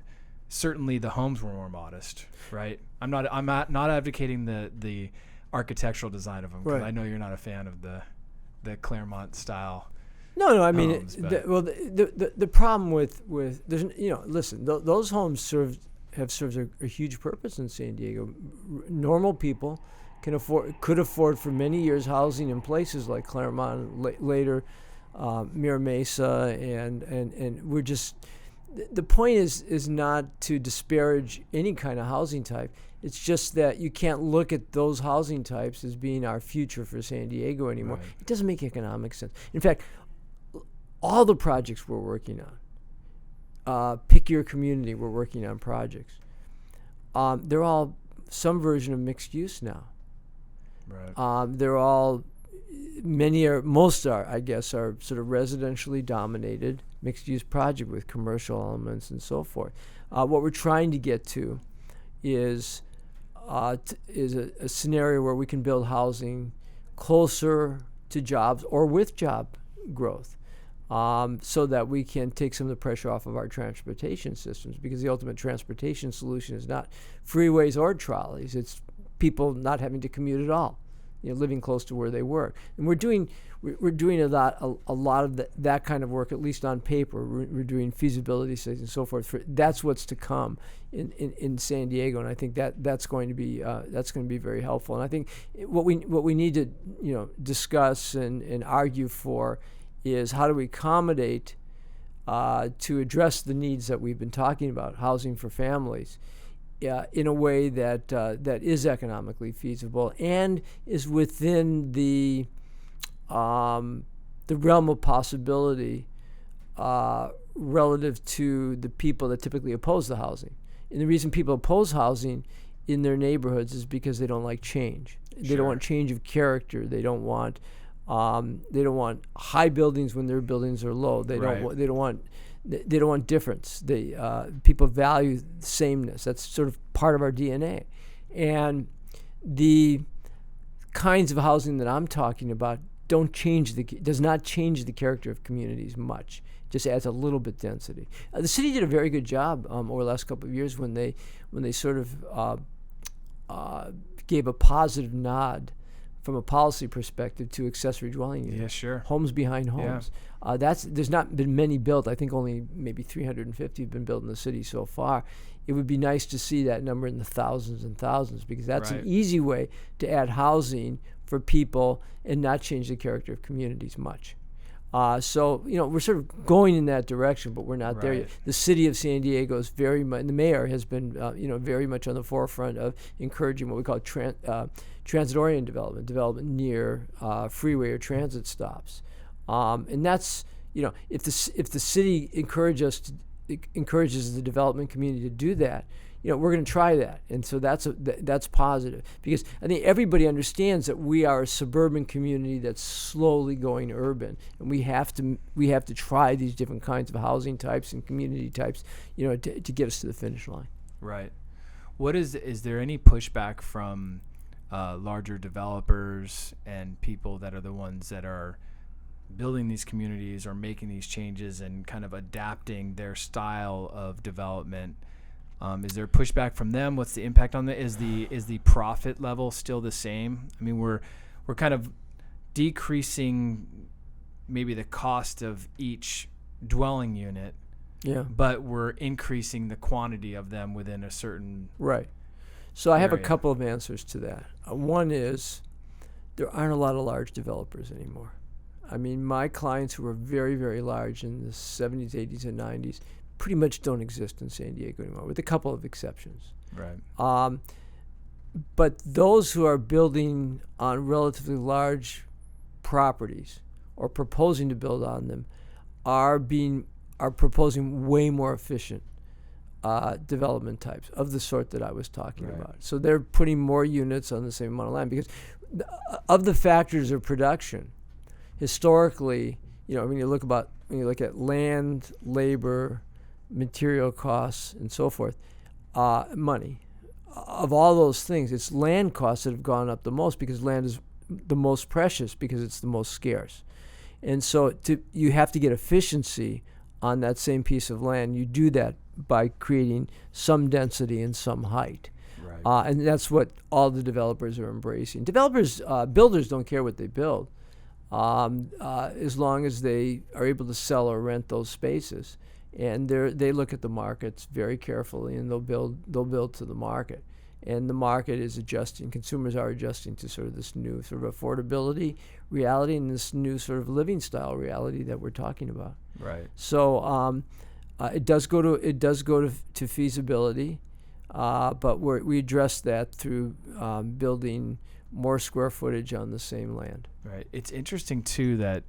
[SPEAKER 1] certainly the homes were more modest, right? I'm not advocating the architectural design of them, because
[SPEAKER 2] Right.
[SPEAKER 1] I know you're not a fan of the Claremont style.
[SPEAKER 2] No. I mean,
[SPEAKER 1] homes,
[SPEAKER 2] the problem with there's listen, those homes have served a huge purpose in San Diego. Normal people could afford for many years housing in places like Claremont, later Mira Mesa, and we're just. The point is not to disparage any kind of housing type. It's just that you can't look at those housing types as being our future for San Diego anymore.
[SPEAKER 1] Right.
[SPEAKER 2] It doesn't make economic sense. In fact, all the projects we're working on, pick your community, we're working on projects. They're all some version of mixed use now.
[SPEAKER 1] Right.
[SPEAKER 2] They're all, most are, I guess, are sort of residentially dominated mixed-use project with commercial elements and so forth. What we're trying to get to is a scenario where we can build housing closer to jobs or with job growth, so that we can take some of the pressure off of our transportation systems, because the ultimate transportation solution is not freeways or trolleys. It's people not having to commute at all. living close to where they work. And we're doing a lot of that kind of work, at least on paper. We're doing feasibility studies and so forth. That's what's to come in San Diego, and I think that's going to be very helpful. And I think what we need to discuss and argue for is how do we accommodate to address the needs that we've been talking about, housing for families, in a way that is economically feasible and is within the realm of possibility relative to the people that typically oppose the housing. And the reason people oppose housing in their neighborhoods is because they don't like change. They don't want change of character. They don't want high buildings when their buildings are low. They don't want difference. People value sameness. That's sort of part of our DNA. And the kinds of housing that I'm talking about does not change the character of communities much. Just adds a little bit density. The city did a very good job over the last couple of years when they sort of gave a positive nod from a policy perspective to accessory dwelling units.
[SPEAKER 1] Yeah, sure.
[SPEAKER 2] Homes behind homes. Yeah. There's not been many built. I think only maybe 350 have been built in the city so far. It would be nice to see that number in the thousands and thousands, because that's an easy way to add housing for people and not change the character of communities much. So we're sort of going in that direction, but we're not there yet. The city of San Diego is very much, and the mayor has been, very much on the forefront of encouraging what we call transit-oriented development near freeway or transit stops, and that's if the city encourages the development community to do that, we're going to try that, and so that's positive, because I think everybody understands that we are a suburban community that's slowly going urban, and we have to try these different kinds of housing types and community types, to get us to the finish line.
[SPEAKER 1] Right. Is there any pushback from larger developers and people that are the ones that are building these communities or making these changes and kind of adapting their style of development? Is there pushback from them? What's the impact on that? Is the profit level still the same? I mean, we're kind of decreasing maybe the cost of each dwelling unit, but we're increasing the quantity of them within a certain
[SPEAKER 2] So I have a couple of answers to that. One is there aren't a lot of large developers anymore. I mean, my clients who were very, very large in the 70s, 80s, and 90s pretty much don't exist in San Diego anymore, with a couple of exceptions.
[SPEAKER 1] Right.
[SPEAKER 2] But those who are building on relatively large properties or proposing to build on them are proposing way more efficient development types of the sort that I was talking about. So they're putting more units on the same amount of land, because of the factors of production, historically, when you look at land, labor, material costs, and so forth, money. Of all those things, it's land costs that have gone up the most, because land is the most precious, because it's the most scarce. And so you have to get efficiency on that same piece of land. You do that by creating some density and some height. And that's what all the developers are embracing. Builders don't care what they build, as long as they are able to sell or rent those spaces. And they look at the markets very carefully, and they'll build to the market. And the market is adjusting. Consumers are adjusting to sort of this new sort of affordability reality and this new sort of living style reality that we're talking about.
[SPEAKER 1] Right.
[SPEAKER 2] So it does go to feasibility, but we address that through building more square footage on the same land.
[SPEAKER 1] Right. It's interesting too that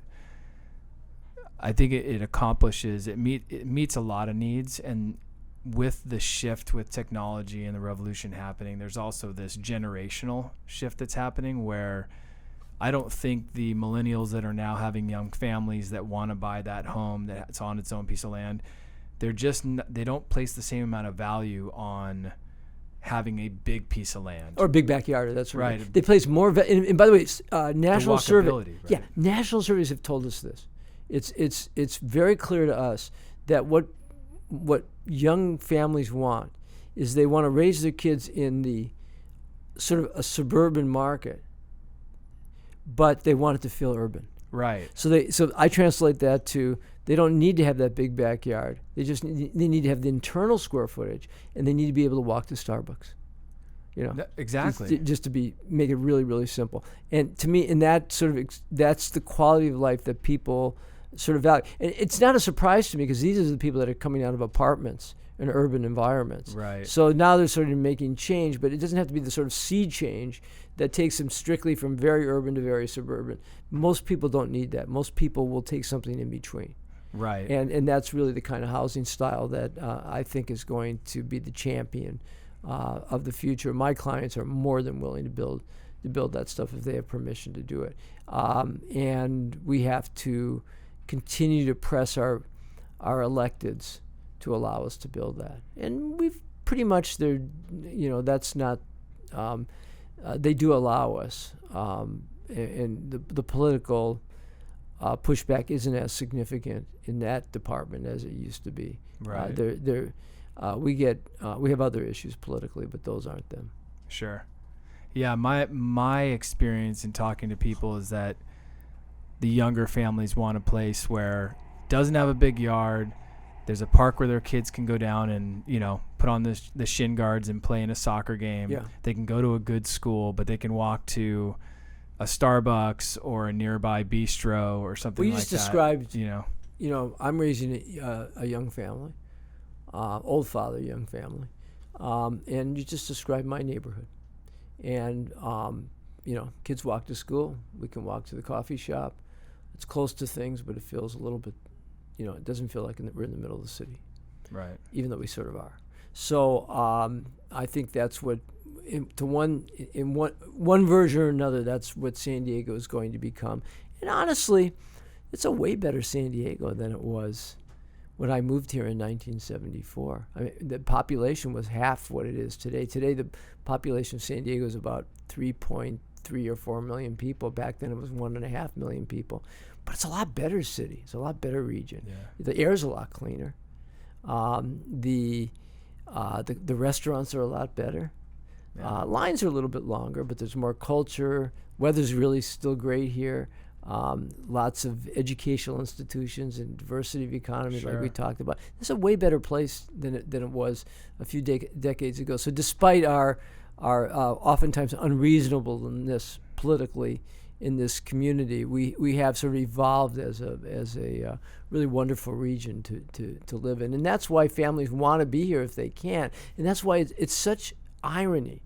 [SPEAKER 1] I think it accomplishes, it meets a lot of needs, and with the shift with technology and the revolution happening, there's also this generational shift that's happening where I don't think the millennials that are now having young families that want to buy that home that's on its own piece of land, they don't place the same amount of value on having a big piece of land
[SPEAKER 2] or a big backyard. That's right. They place more. And by the way, national surveys have told us this. It's very clear to us that what young families want is they want to raise their kids in the sort of a suburban market
[SPEAKER 1] But
[SPEAKER 2] they want it to feel urban.
[SPEAKER 1] Right.
[SPEAKER 2] So I translate that to, they don't need to have that big backyard. They need to have the internal square footage, and they need to be able to walk to Starbucks.
[SPEAKER 1] Exactly.
[SPEAKER 2] Just to make it really, really simple. And to me, in that that's the quality of life that people sort of value. And it's not a surprise to me, because these are the people that are coming out of apartments in urban environments.
[SPEAKER 1] Right.
[SPEAKER 2] So now they're sort of making change, but it doesn't have to be the sort of sea change that takes them strictly from very urban to very suburban. Most people don't need that. Most people will take something in between.
[SPEAKER 1] Right.
[SPEAKER 2] And that's really the kind of housing style that I think is going to be the champion of the future. My clients are more than willing to build that stuff if they have permission to do it. And we have to continue to press our electeds to allow us to build that. And we've pretty much, that's not, they do allow us. And the political pushback isn't as significant in that department as it used to be.
[SPEAKER 1] Right.
[SPEAKER 2] We have other issues politically, but those aren't them.
[SPEAKER 1] Sure. Yeah, my experience in talking to people is that the younger families want a place where it doesn't have a big yard. There's a park where their kids can go down and, put on the shin guards and play in a soccer game.
[SPEAKER 2] Yeah.
[SPEAKER 1] They can go to a good school, but they can walk to a Starbucks or a nearby bistro or something like that.
[SPEAKER 2] You just described, I'm raising a young family. Old father, young family, and you just described my neighborhood. And kids walk to school. We can walk to the coffee shop. It's close to things, but it feels a little bit, it doesn't feel like we're in the middle of the city.
[SPEAKER 1] Right.
[SPEAKER 2] Even though we sort of are. So I think that's what, in one version or another, that's what San Diego is going to become. And honestly, it's a way better San Diego than it was when I moved here in 1974. I mean, the population was half what it is today. Today, the population of San Diego is about 3.3 or 4 million people. Back then, it was 1.5 million people. But it's a lot better city. It's a lot better region.
[SPEAKER 1] Yeah.
[SPEAKER 2] The air's a lot cleaner. The restaurants are a lot better.
[SPEAKER 1] Yeah.
[SPEAKER 2] Lines are a little bit longer, but there's more culture. Weather's really still great here. Lots of educational institutions and diversity of economy,
[SPEAKER 1] Sure.
[SPEAKER 2] like we talked about. It's a way better place than it was a few decades ago. So despite our oftentimes unreasonableness politically in this community, we have sort of evolved as a really wonderful region to live in. And that's why families want to be here if they can. And that's why it's such irony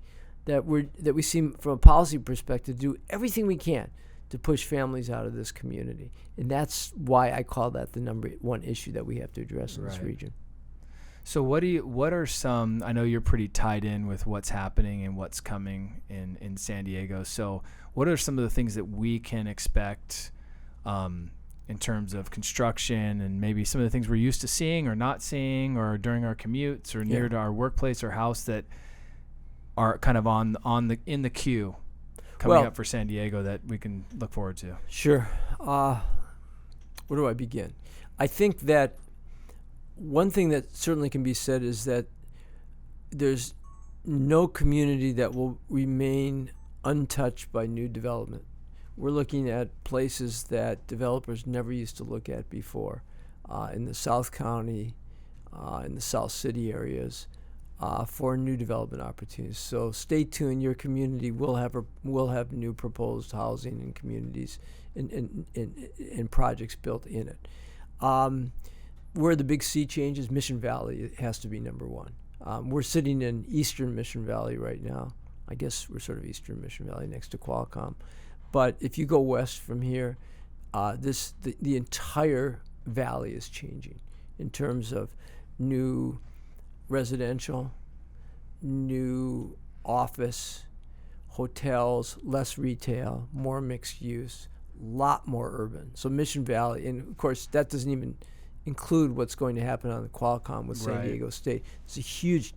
[SPEAKER 2] that we seem, from a policy perspective, do everything we can to push families out of this community. And that's why I call that the number one issue that we have to address in this region.
[SPEAKER 1] So what are some, I know you're pretty tied in with what's happening and what's coming in San Diego. So what are some of the things that we can expect in terms of construction, and maybe some of the things we're used to seeing or not seeing, or during our commutes or near to our workplace or house, that are kind of in the queue coming up for San Diego that we can look forward to?
[SPEAKER 2] Sure. Where do I begin? I think that one thing that certainly can be said is that there's no community that will remain untouched by new development. We're looking at places that developers never used to look at before, in the South County, in the South City areas, for new development opportunities. So stay tuned. Your community will have new proposed housing and communities and projects built in it. Where the big sea changes, Mission Valley has to be number one. We're sitting in eastern Mission Valley right now. I guess we're sort of eastern Mission Valley next to Qualcomm. But if you go west from here, the entire valley is changing in terms of new residential, new office, hotels, less retail, more mixed use, lot more urban. So Mission Valley, and of course that doesn't even include what's going to happen on the Qualcomm with San Diego State. It's a huge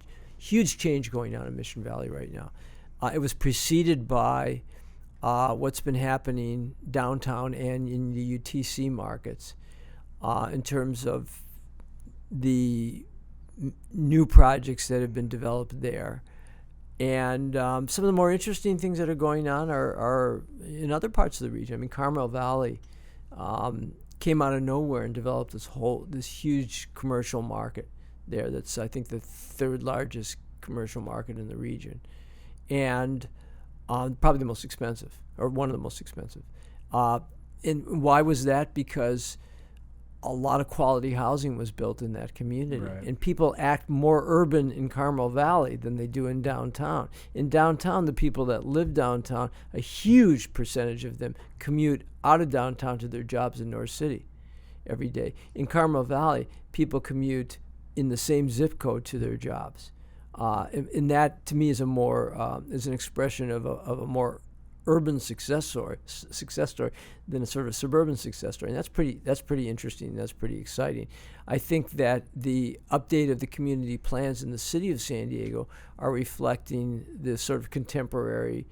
[SPEAKER 2] change going on in Mission Valley right now. It was preceded by what's been happening downtown and in the UTC markets in terms of the new projects that have been developed there, And some of the more interesting things that are going on are in other parts of the region. I mean, Carmel Valley came out of nowhere and developed this huge commercial market there. That's, I think, the third largest commercial market in the region, and probably the most expensive, or one of the most expensive. And why was that? Because a lot of quality housing was built in that community.
[SPEAKER 1] Right.
[SPEAKER 2] And people act more urban in Carmel Valley than they do in downtown. In downtown, the people that live downtown, a huge percentage of them commute out of downtown to their jobs in North City every day. In Carmel Valley, people commute in the same zip code to their jobs. And that, to me, is is an expression of a more urban success story than a sort of suburban success story. And that's pretty interesting. That's pretty exciting. I think that the update of the community plans in the city of San Diego are reflecting this sort of contemporary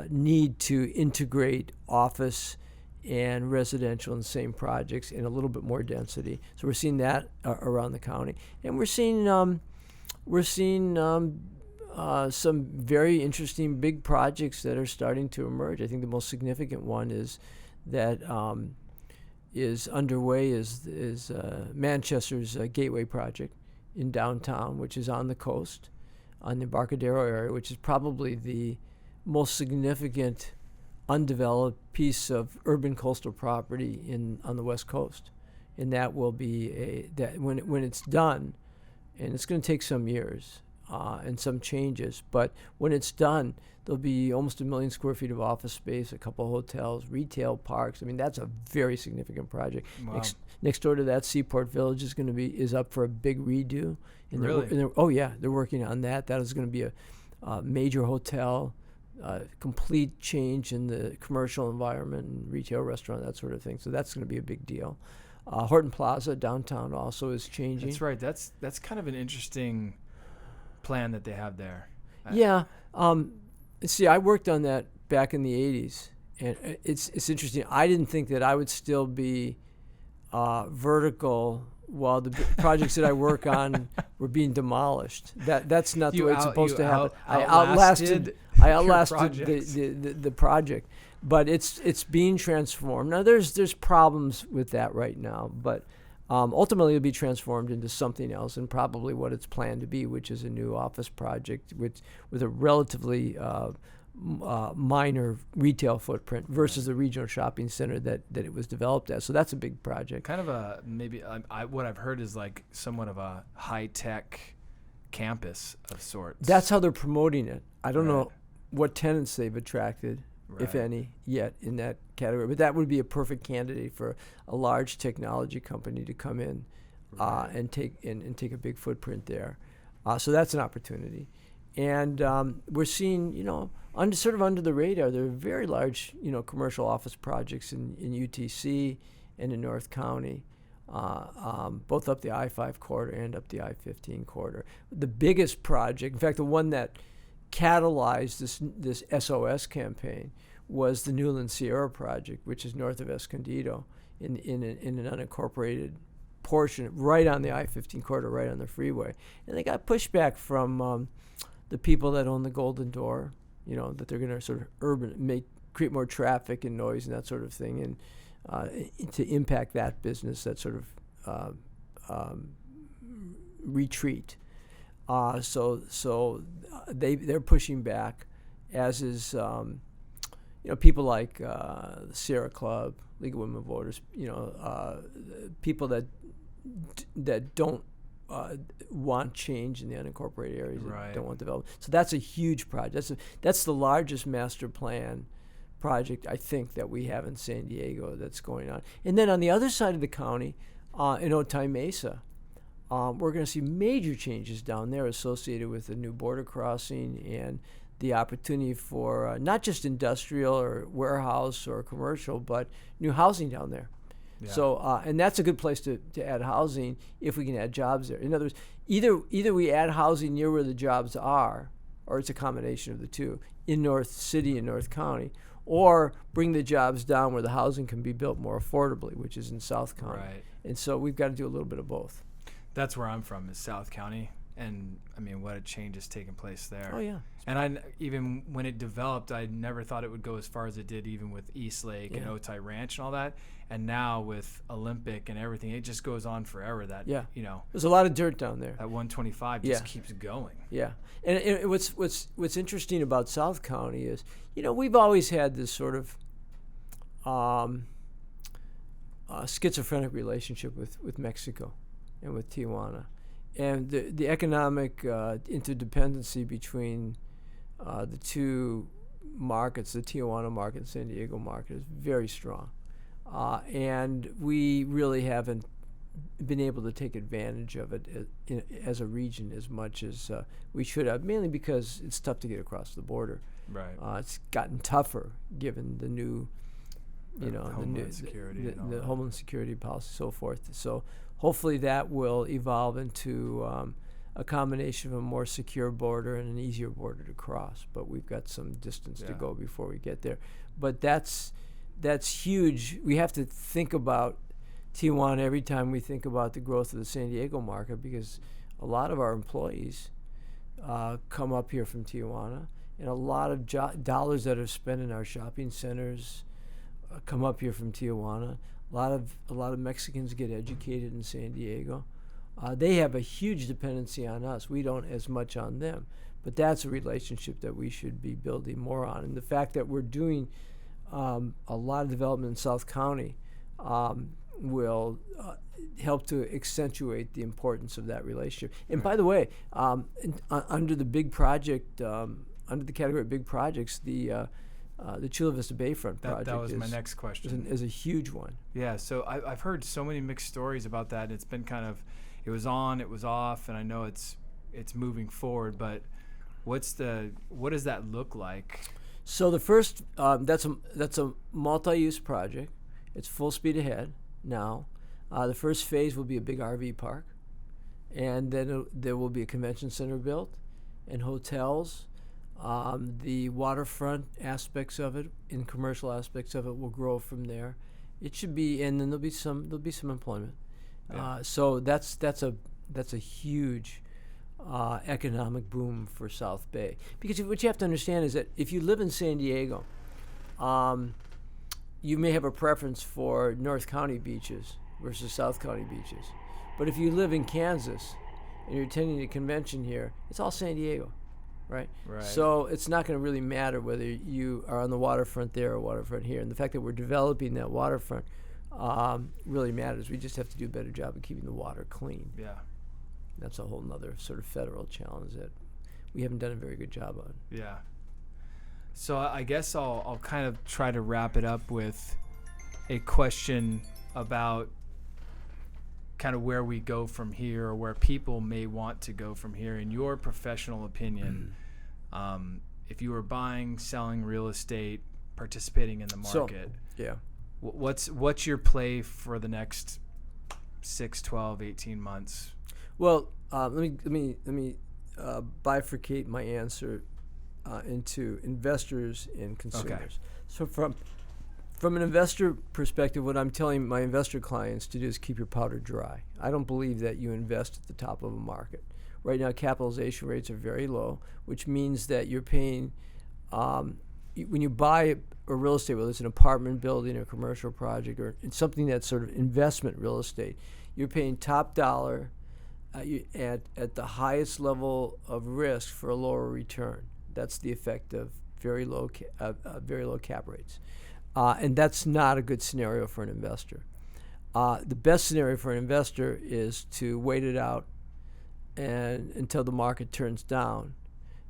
[SPEAKER 2] need to integrate office and residential in the same projects in a little bit more density. So we're seeing that around the county, and we're seeing some very interesting big projects that are starting to emerge. I think the most significant one is underway is Manchester's Gateway project in downtown, which is on the coast, on the Embarcadero area, which is probably the most significant undeveloped piece of urban coastal property on the West Coast. And that will be when it's done, and it's going to take some years. And some changes, but when it's done, there'll be almost 1 million square feet of office space, a couple of hotels, retail parks. I mean, that's a very significant project.
[SPEAKER 1] Wow.
[SPEAKER 2] Next door to that, Seaport Village is up for a big redo. And
[SPEAKER 1] Really?
[SPEAKER 2] Oh yeah, they're working on that. That is going to be a major hotel, complete change in the commercial environment and retail, restaurant, that sort of thing. So that's going to be a big deal. Horton Plaza downtown also is changing.
[SPEAKER 1] That's right. That's kind of an interesting plan that they have there.
[SPEAKER 2] Yeah. See, I worked on that back in the 80s, and it's interesting. I didn't think that I would still be vertical while the projects that I work on were being demolished. That's not the way it's supposed to happen. I outlasted the project, but it's being transformed. Now there's problems with that right now, but ultimately, it'll be transformed into something else, and probably what it's planned to be, which is a new office project with a relatively minor retail footprint versus the regional shopping center that it was developed as. So that's a big project.
[SPEAKER 1] Kind of what I've heard is like somewhat of a high-tech campus of sorts.
[SPEAKER 2] That's how they're promoting it. I don't know what tenants they've attracted, if
[SPEAKER 1] Right.
[SPEAKER 2] any, yet in that category. But that would be a perfect candidate for a large technology company to come in and take a big footprint there. So that's an opportunity. And we're seeing, under the radar, there are very large, commercial office projects in UTC and in North County, both up the I-5 corridor and up the I-15 corridor. The biggest project, in fact, the one that catalyzed this SOS campaign was the Newland Sierra project, which is north of Escondido in an unincorporated portion right on the I-15 corridor, right on the freeway. And they got pushback from the people that own the Golden Door, that they're going to sort of create more traffic and noise and that sort of thing, and to impact that business, that sort of retreat. So they're pushing back, as is people like the Sierra Club, League of Women Voters, people that don't want change in the unincorporated areas,
[SPEAKER 1] Right.
[SPEAKER 2] that don't want development. So that's a huge project. That's the largest master plan project, I think, that we have in San Diego that's going on. And then on the other side of the county, in Otay Mesa, we're going to see major changes down there associated with the new border crossing and the opportunity for not just industrial or warehouse or commercial, but new housing down there.
[SPEAKER 1] Yeah.
[SPEAKER 2] So, and that's a good place to add housing if we can add jobs there. In other words, either we add housing near where the jobs are, or it's a combination of the two, in North City and North County, or bring the jobs down where the housing can be built more affordably, which is in South County.
[SPEAKER 1] Right.
[SPEAKER 2] And so we've got to do a little bit of both.
[SPEAKER 1] That's where I'm from, is South County. And I mean, what a change has taken place there.
[SPEAKER 2] Oh yeah.
[SPEAKER 1] And even when it developed, I never thought it would go as far as it did, even with East Lake and Otay Ranch and all that. And now with Olympic and everything, it just goes on forever. That
[SPEAKER 2] there's a lot of dirt down there.
[SPEAKER 1] That 125 just keeps going.
[SPEAKER 2] Yeah, and what's interesting about South County is, we've always had this sort of schizophrenic relationship with Mexico and with Tijuana. And the economic interdependency between the two markets, the Tijuana market and San Diego market, is very strong. And we really haven't been able to take advantage of it as a region as much as we should have, mainly because it's tough to get across the border.
[SPEAKER 1] Right.
[SPEAKER 2] It's gotten tougher given the new,
[SPEAKER 1] Homeland Security
[SPEAKER 2] the Homeland Security policy, so forth. So hopefully that will evolve into a combination of a more secure border and an easier border to cross. But we've got some distance to go before we get there. But that's huge. We have to think about Tijuana every time we think about the growth of the San Diego market, because a lot of our employees come up here from Tijuana, and a lot of dollars that are spent in our shopping centers come up here from Tijuana. A lot of Mexicans get educated in San Diego. They have a huge dependency on us. We don't as much on them. But that's a relationship that we should be building more on. And the fact that we're doing a lot of development in South County will help to accentuate the importance of that relationship. And by the way, under the big project, under the category of big projects, the Chula Vista Bayfront project
[SPEAKER 1] that was my next question.
[SPEAKER 2] Is a huge one.
[SPEAKER 1] Yeah, so I've heard so many mixed stories about that. It's been kind of, it was on, it was off, and I know it's moving forward, but what does that look like?
[SPEAKER 2] So the first, that's a multi-use project. It's full speed ahead now. The first phase will be a big RV park, and then there will be a convention center built and hotels. The waterfront aspects of it and commercial aspects of it will grow from there. It should be, and then there'll be some employment. Yeah. So that's a huge economic boom for South Bay. Because what you have to understand is that if you live in San Diego, you may have a preference for North County beaches versus South County beaches. But if you live in Kansas and you're attending a convention here, it's all San Diego. Right. So it's not going to really matter whether you are on the waterfront there or waterfront here. And the fact that we're developing that waterfront really matters. We just have to do a better job of keeping the water clean.
[SPEAKER 1] Yeah.
[SPEAKER 2] That's a whole nother sort of federal challenge that we haven't done a very good job on.
[SPEAKER 1] Yeah. So I guess I'll kind of try to wrap it up with a question about kind of where we go from here, or where people may want to go from here. In your professional opinion, if you were buying, selling real estate, participating in the market, what's your play for the next 6, 12, 18 months?
[SPEAKER 2] Well, let me bifurcate my answer into investors and consumers.
[SPEAKER 1] Okay.
[SPEAKER 2] So from an investor perspective, what I'm telling my investor clients to do is keep your powder dry. I don't believe that you invest at the top of a market. Right now, capitalization rates are very low, which means that you're paying, when you buy a real estate, whether it's an apartment building or a commercial project or something that's sort of investment real estate, you're paying top dollar at the highest level of risk for a lower return. That's the effect of very low cap rates. And that's not a good scenario for an investor. The best scenario for an investor is to wait it out until the market turns down,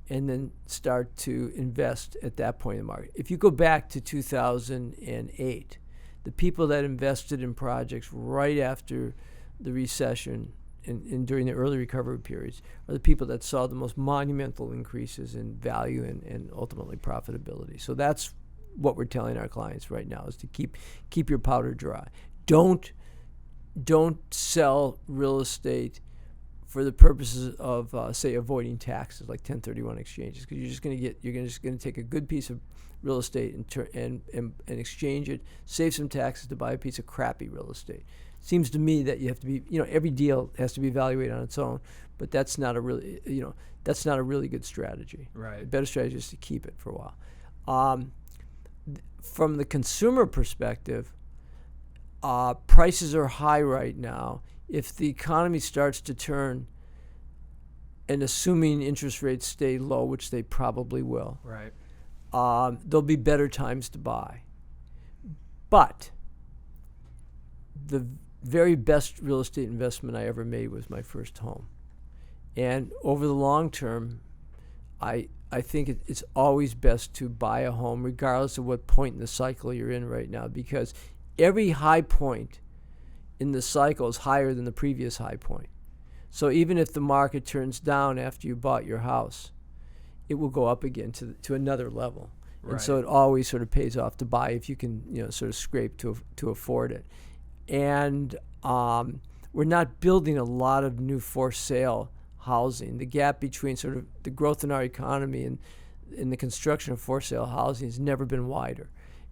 [SPEAKER 2] and then start to invest at that point in the market. If you go back to 2008, the people that invested in projects right after the recession and during the early recovery periods are the people that saw the most monumental increases in value and ultimately profitability. So that's what we're telling our clients right now, is to keep your powder dry. Don't sell real estate for the purposes of say avoiding taxes, like 1031 exchanges, because you're just going to take a good piece of real estate and exchange it, save some taxes to buy a piece of crappy real estate. Seems to me that you have to be, every deal has to be evaluated on its own, but that's not a really, that's not a really good strategy.
[SPEAKER 1] Right.
[SPEAKER 2] The better strategy is to keep it for a while. From the consumer perspective, prices are high right now. If the economy starts to turn, and assuming interest rates stay low, which they probably will,
[SPEAKER 1] right,
[SPEAKER 2] there'll be better times to buy. But the very best real estate investment I ever made was my first home. And over the long term, I think it's always best to buy a home regardless of what point in the cycle you're in right now, because every high point in the cycle is higher than the previous high point. So even if the market turns down after you bought your house, it will go up again to another level. Right. And so it always sort of pays off to buy if you can, sort of scrape to afford it. And we're not building a lot of new for sale housing. The gap between sort of the growth in our economy and in the construction of for sale housing has never been wider.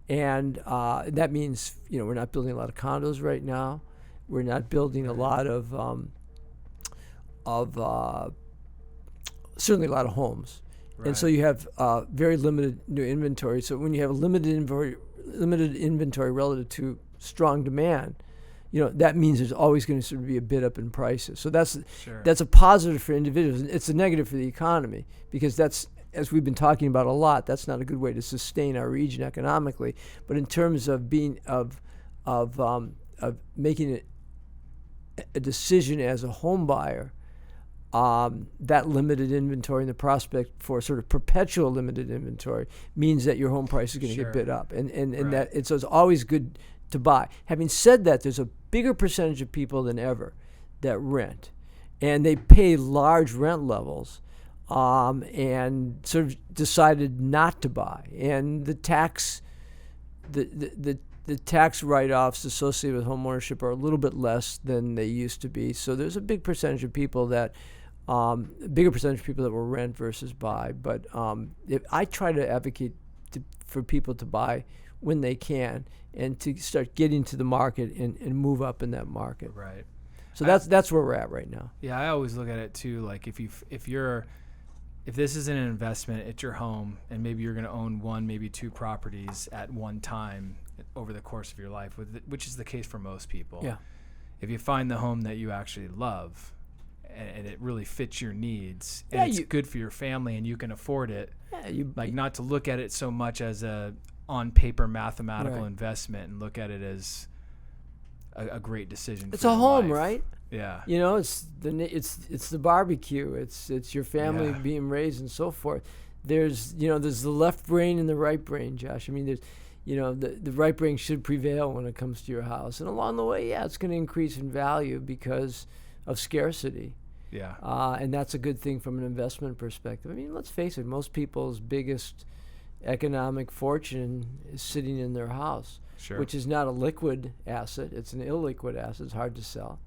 [SPEAKER 2] And that means, we're not building a lot of condos right now. We're not building a lot of certainly a lot of homes. Right. And so you have very limited new inventory. So when you have a limited inventory relative to strong demand, that means there's always going to sort of be a bid up in prices. So that's a positive for individuals. It's a negative for the economy, because that's, as we've been talking about a lot, that's not a good way to sustain our region economically. But in terms of making a decision as a home buyer, that limited inventory and the prospect for sort of perpetual limited inventory means that your home price is going to get bid up, and right. So it's always good to buy. Having said that, there's a bigger percentage of people than ever that rent, and they pay large rent levels, and sort of decided not to buy. And the tax write-offs associated with home ownership are a little bit less than they used to be. So there's a big percentage of people that, bigger percentage of people that will rent versus buy. But if I try to advocate for people to buy when they can, and to start getting to the market and move up in that market.
[SPEAKER 1] Right.
[SPEAKER 2] So that's where we're at right now.
[SPEAKER 1] Yeah, I always look at it too. Like if this is an investment at your home, and maybe you're going to own one, maybe two properties at one time over the course of your life, which is the case for most people.
[SPEAKER 2] Yeah.
[SPEAKER 1] If you find the home that you actually love, and it really fits your needs, and it's good for your family, and you can afford it, not to look at it so much as a on paper mathematical investment, and look at it as a great decision.
[SPEAKER 2] It's a home,
[SPEAKER 1] life.
[SPEAKER 2] Right?
[SPEAKER 1] Yeah.
[SPEAKER 2] It's the barbecue. It's your family being raised and so forth. There's the left brain and the right brain, Josh. I mean, there's the right brain should prevail when it comes to your house, and along the way, it's going to increase in value because of scarcity.
[SPEAKER 1] Yeah.
[SPEAKER 2] And that's a good thing from an investment perspective. I mean, let's face it, most people's biggest economic fortune is sitting in their house, which is not a liquid asset. It's an illiquid asset. It's hard to sell.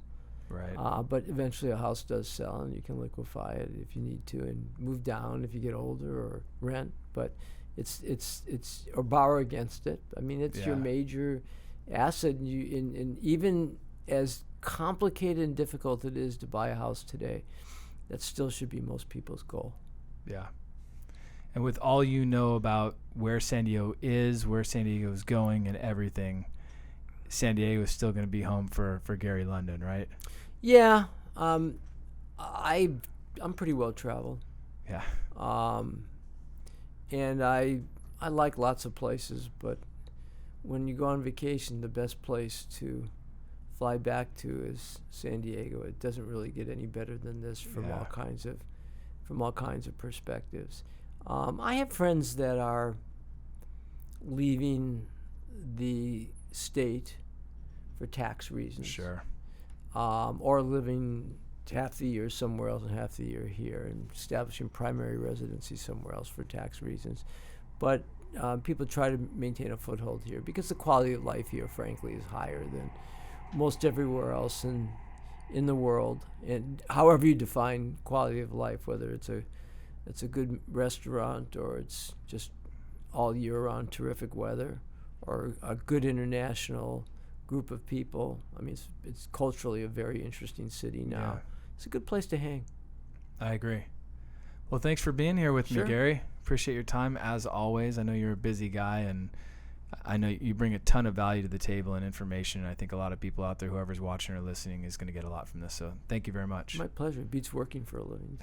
[SPEAKER 1] Right.
[SPEAKER 2] But eventually a house does sell, and you can liquefy it if you need to, and move down if you get older, or rent. But it's or borrow against it. I mean, it's your major asset. And even as complicated and difficult it is to buy a house today, that still should be most people's goal.
[SPEAKER 1] Yeah. And with all you know about where San Diego is, where San Diego is going, and everything, San Diego is still going to be home for Gary London, right?
[SPEAKER 2] Yeah. I'm pretty well traveled.
[SPEAKER 1] Yeah.
[SPEAKER 2] And I like lots of places, but when you go on vacation, the best place to fly back to is San Diego. It doesn't really get any better than this from all kinds of perspectives. I have friends that are leaving the state for tax reasons.
[SPEAKER 1] Sure.
[SPEAKER 2] Or living half the year somewhere else and half the year here, and establishing primary residency somewhere else for tax reasons. But people try to maintain a foothold here because the quality of life here, frankly, is higher than most everywhere else in the world. And however you define quality of life, whether it's a good restaurant, or it's just all year round terrific weather, or a good international group of people. I mean, it's culturally a very interesting city now. It's a good place to hang.
[SPEAKER 1] I agree. Well, thanks for being here with me, Gary. Appreciate your time as always. I know you're a busy guy, and I know you bring a ton of value to the table and information. And I think a lot of people out there, whoever's watching or listening, is going to get a lot from this. So thank you very much.
[SPEAKER 2] My pleasure. It beats working for a living.